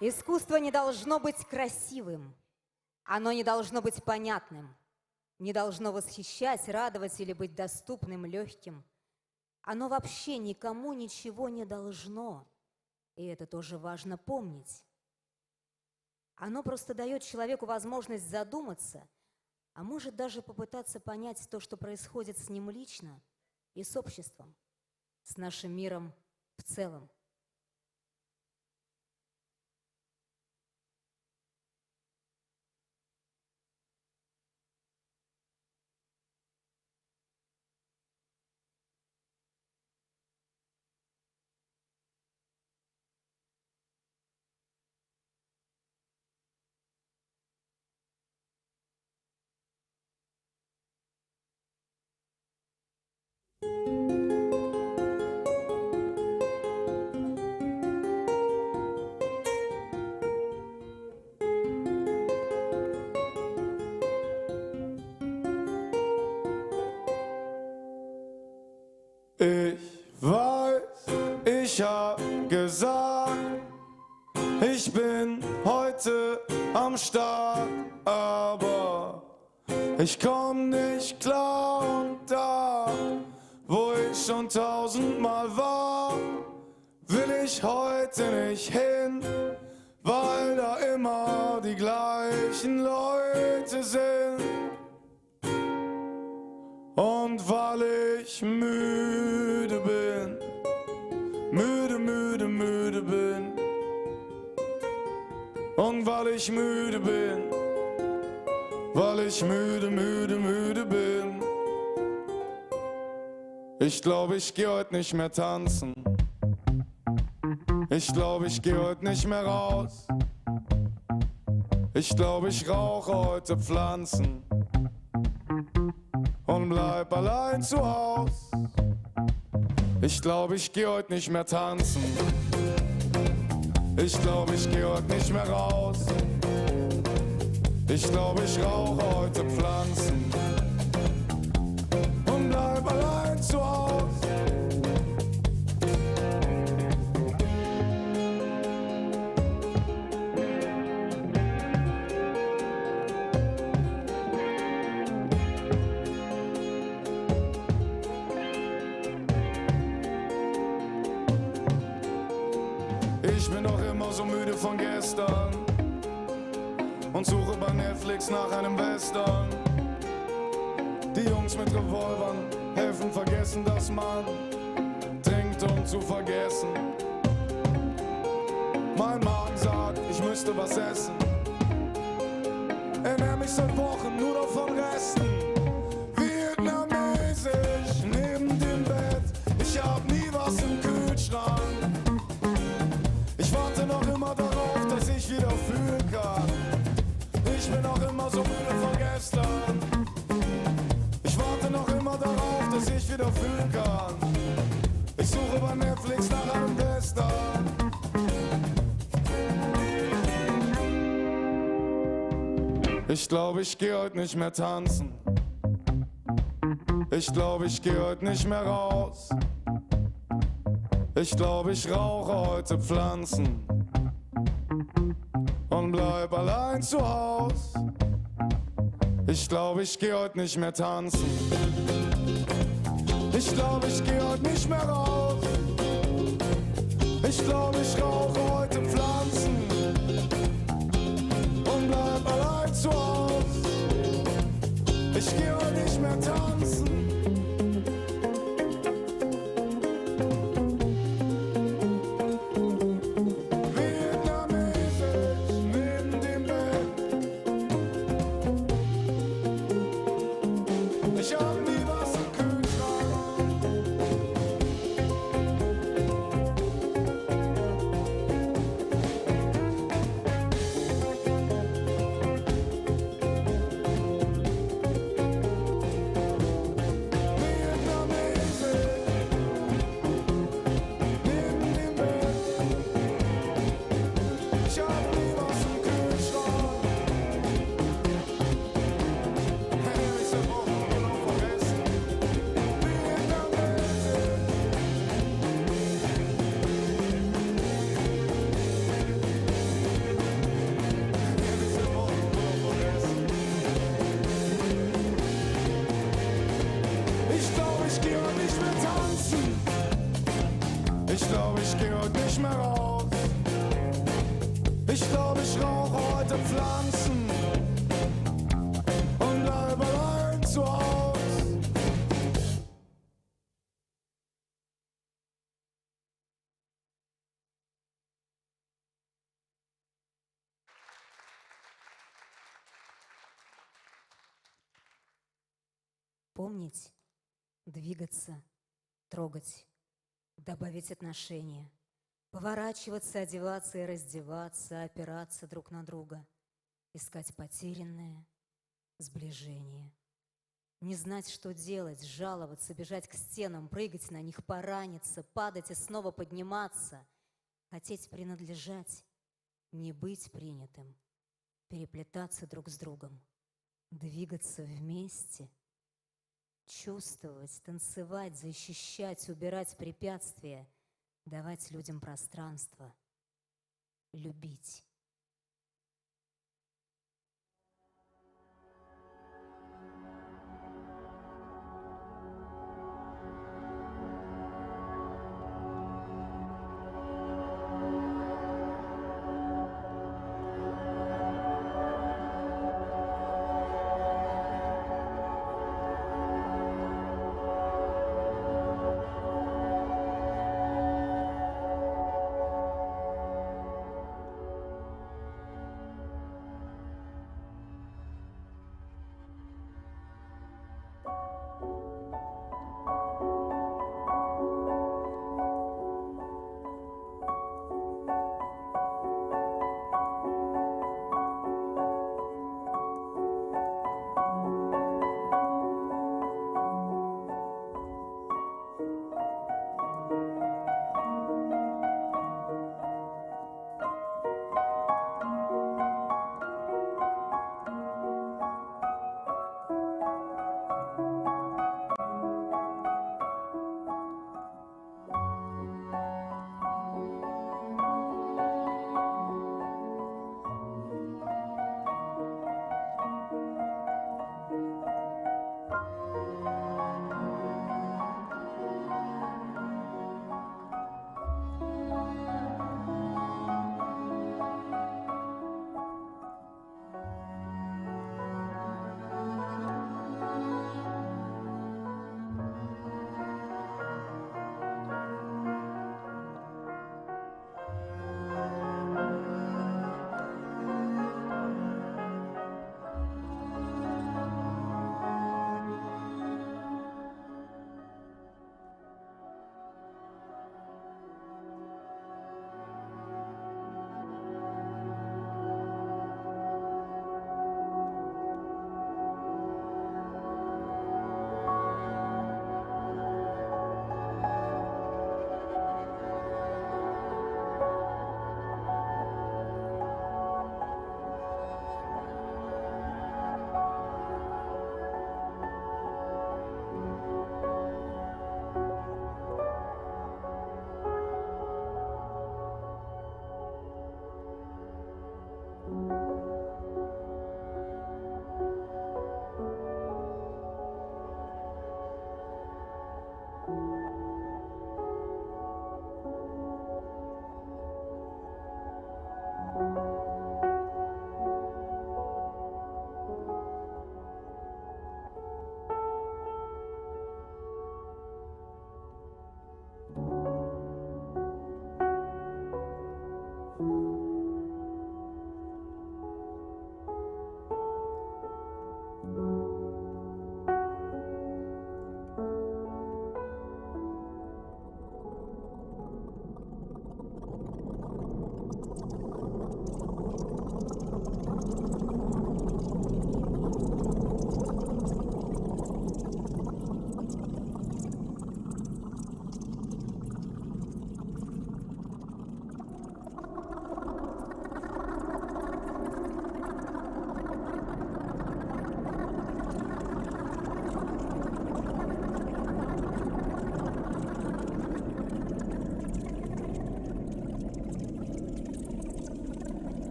Искусство не должно быть красивым. Оно не должно быть понятным. Не должно восхищать, радовать или быть доступным, легким. Оно вообще никому ничего не должно. И это тоже важно помнить. Оно просто дает человеку возможность задуматься, а может даже попытаться понять то, что происходит с ним лично и с обществом, с нашим миром в целом. Ich weiß, ich hab gesagt, ich bin heute am Start, aber ich komm nicht klar und da, wo ich schon 1000-mal war, will ich heute nicht hin, weil da immer die gleichen Leute sind. Und weil ich müde bin, müde bin. Und weil ich müde bin, weil ich müde bin. Ich glaube, ich geh heute nicht mehr tanzen. Ich glaube, ich geh heute nicht mehr raus. Ich glaube, ich rauche heute Pflanzen und bleib allein zu Haus. Ich glaube, ich geh heute nicht mehr tanzen. Ich glaube, ich geh heute nicht mehr raus. Ich glaube, ich rauche heute Pflanzen und bleib allein zu Haus. Ich bin doch immer so müde von gestern und suche bei Netflix nach einem Western. Die Jungs mit Revolvern helfen vergessen, dass man trinkt, um zu vergessen. Mein Magen sagt, ich müsste was essen. Ernähr mich seit Wochen nur noch von Resten. Vietnamesisch neben dem Bett. Ich hab nie was im Kühlschrank. Ich warte noch immer darauf, dass ich wieder fühlen kann. Ich bin noch immer so müde von gestern. Ich warte noch immer darauf, dass ich wieder fühlen kann. Ich suche bei Netflix nach einem Western. Ich glaube, ich geh heute nicht mehr tanzen. Ich glaube, ich geh heute nicht mehr raus. Ich glaube, ich rauche heute Pflanzen und bleib allein zu Haus. Ich glaube, ich geh heute nicht mehr tanzen. Ich glaube, ich geh heute nicht mehr raus. Ich glaube, ich rauche heute Pflanzen und bleib allein zu Haus. Ich geh heute nicht mehr tanzen. Pflanzen und bleib allein zu Haus. Помнить, двигаться, трогать, добавить отношения, поворачиваться, одеваться и раздеваться, опираться друг на друга, искать потерянное, сближение. Не знать, что делать, жаловаться, бежать к стенам, прыгать на них, пораниться, падать и снова подниматься, хотеть принадлежать, не быть принятым, переплетаться друг с другом, двигаться вместе, чувствовать, танцевать, защищать, убирать препятствия, давать людям пространство, любить.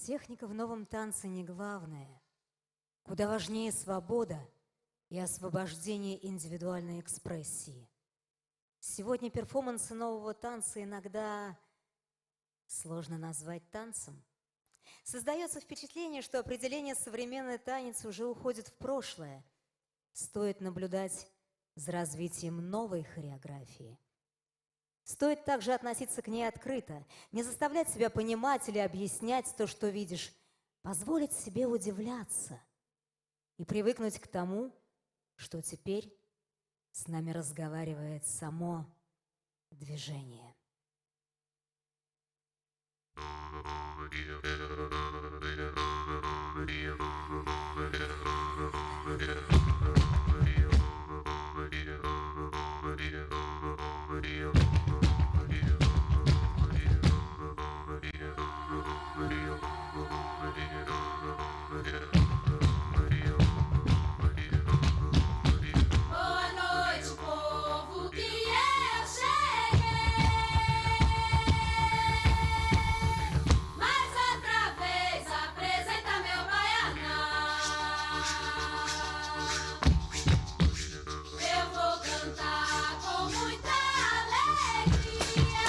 Техника в новом танце не главное. Куда важнее свобода и освобождение индивидуальной экспрессии. Сегодня перформансы нового танца иногда сложно назвать танцем. Создается впечатление, что определение «современный танец» уже уходит в прошлое. Стоит наблюдать за развитием новой хореографии. Стоит также относиться к ней открыто, не заставлять себя понимать или объяснять то, что видишь, позволить себе удивляться и привыкнуть к тому, что теперь с нами разговаривает само движение. Boa noite, povo, que eu cheguei. Mais outra vez apresenta meu baianão. Eu vou cantar com muita alegria.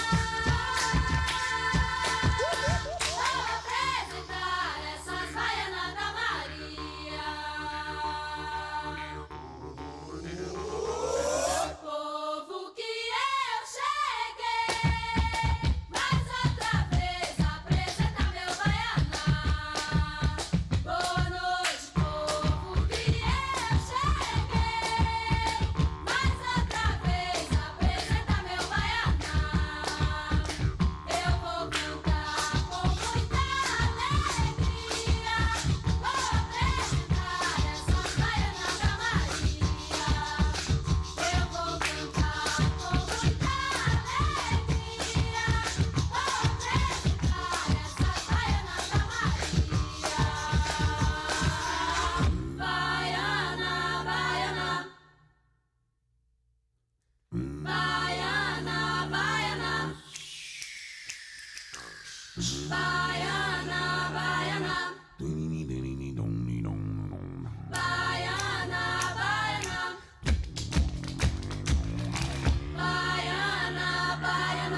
Vou apresentar essas baianas da Maria. Povo que eu cheguei, mais outra vez apresenta meu baianão. Boa noite, povo que eu cheguei, mais outra vez apresenta meu baianão. Eu vou cantar com muita alegria, vou apresentar essas baianas da Maria. Eu vou cantar com muita alegria, vou apresentar essas baianas da Maria. Baiana, baiana, baiana, baiana, baiana, baiana, baiana, baiana. Baiana, baiana.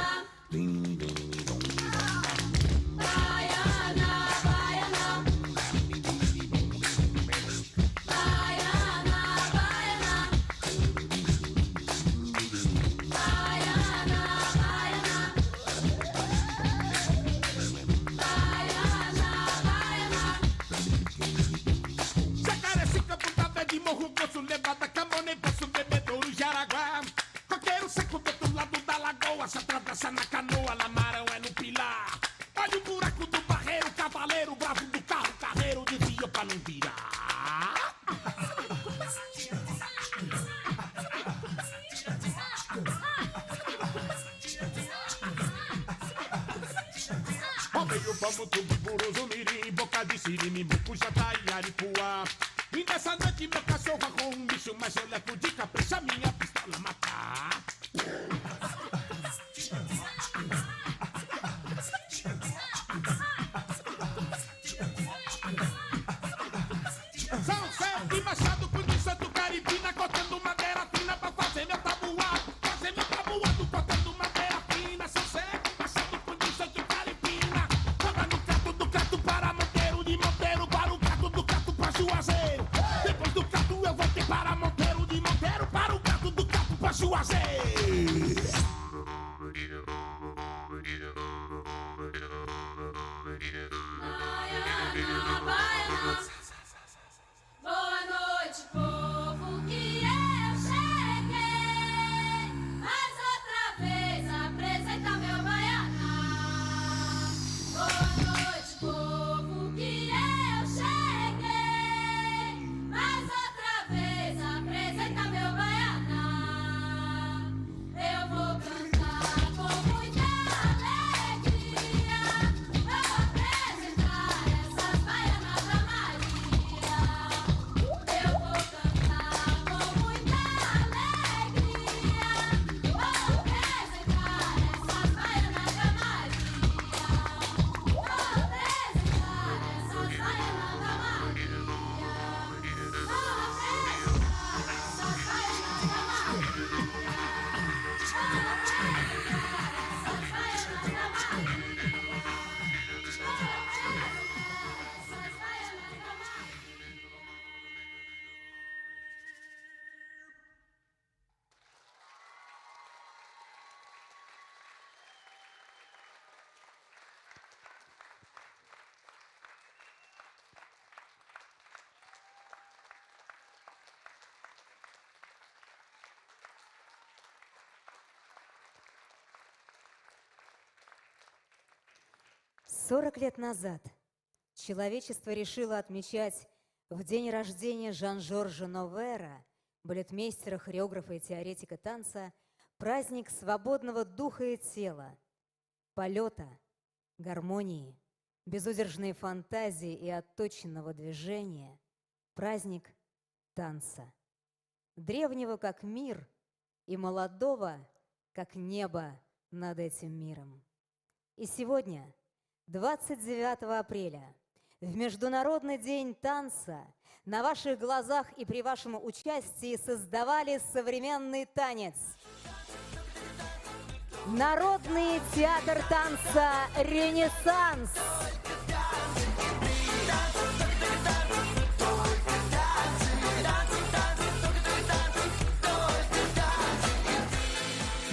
Baiana, baiana. Baiana, baiana. Baiana, baiana. Jacarecica, puta pé de morro, poço, levada, camone, poço, bebedouro, Jaraguá. Coqueiro seco do outro lado da lagoa, se atravessa na canoa, lamarão é no pilar. Olha o buraco do barreiro, cavaleiro, bravo do carro, carreiro, desvia pra não virar. Romeio, vamos, tubi, buruzo, mirim, boca de sirimi, mucu, jataí, aripuá. E nessa noite meu cachorro arruma um bicho, mas eu levo de capricha minha pistola matar. São Sete Machado, condição do Caribina, cortando madeira fina pra fazer meu tabuado. Fazer meu tabuado, cortando madeira fina. São Sete Machado, condição do Caribina. Joga no cato do cato para Monteiro, de Monteiro para o cato do cato pra Juazeiro. Depois do cato eu voltei para Monteiro, de Monteiro para o cato do cato pra Juazeiro. Baiana, baiana. Boa noite, povo, que eu cheguei. Mais outra vez apresenta meu baianão. Boa noite, povo, que eu cheguei. Mais outra vez apresenta meu baianão. Eu vou cantar com muita alegria. Vou apresentar essas baianas da Maria. 40 лет назад человечество решило отмечать в день рождения Жан-Жоржа Новера, балетмейстера, хореографа и теоретика танца, праздник свободного духа и тела, полета, гармонии, безудержной фантазии и отточенного движения, праздник танца, древнего как мир и молодого как небо над этим миром. И сегодня, 29 апреля, в Международный день танца, на ваших глазах и при вашем участии создавали современный танец. Народный театр танца «Ренессанс».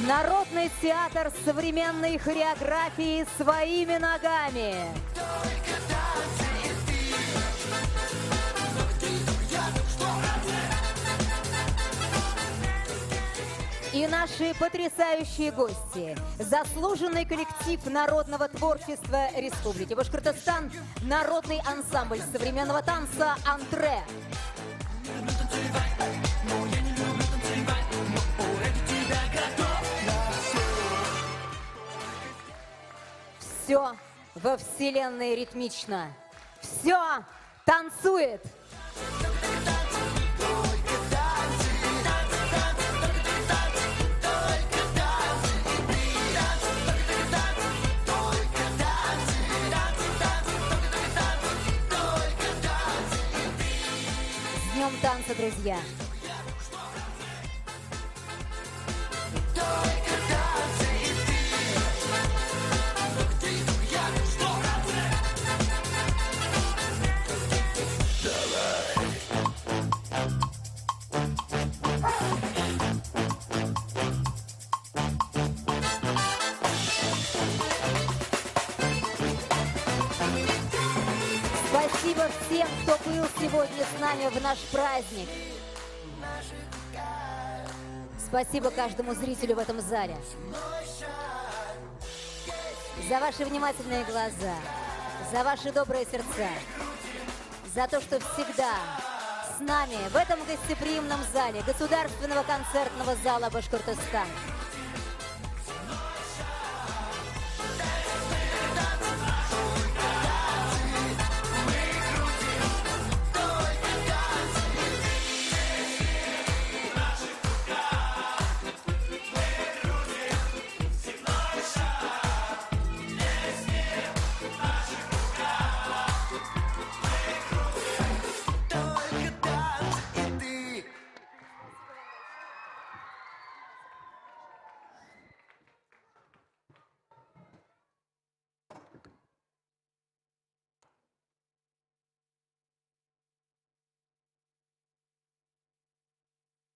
Народный театр современной хореографии своими ногами. И наши потрясающие гости, заслуженный коллектив народного творчества Республики Башкортостан, народный ансамбль современного танца «Антре». Все во Вселенной ритмично, все танцует. С днем танца, друзья! Спасибо всем, кто был сегодня с нами в наш праздник. Спасибо каждому зрителю в этом зале за ваши внимательные глаза, за ваши добрые сердца, за то, что всегда с нами в этом гостеприимном зале Государственного концертного зала Башкортостана.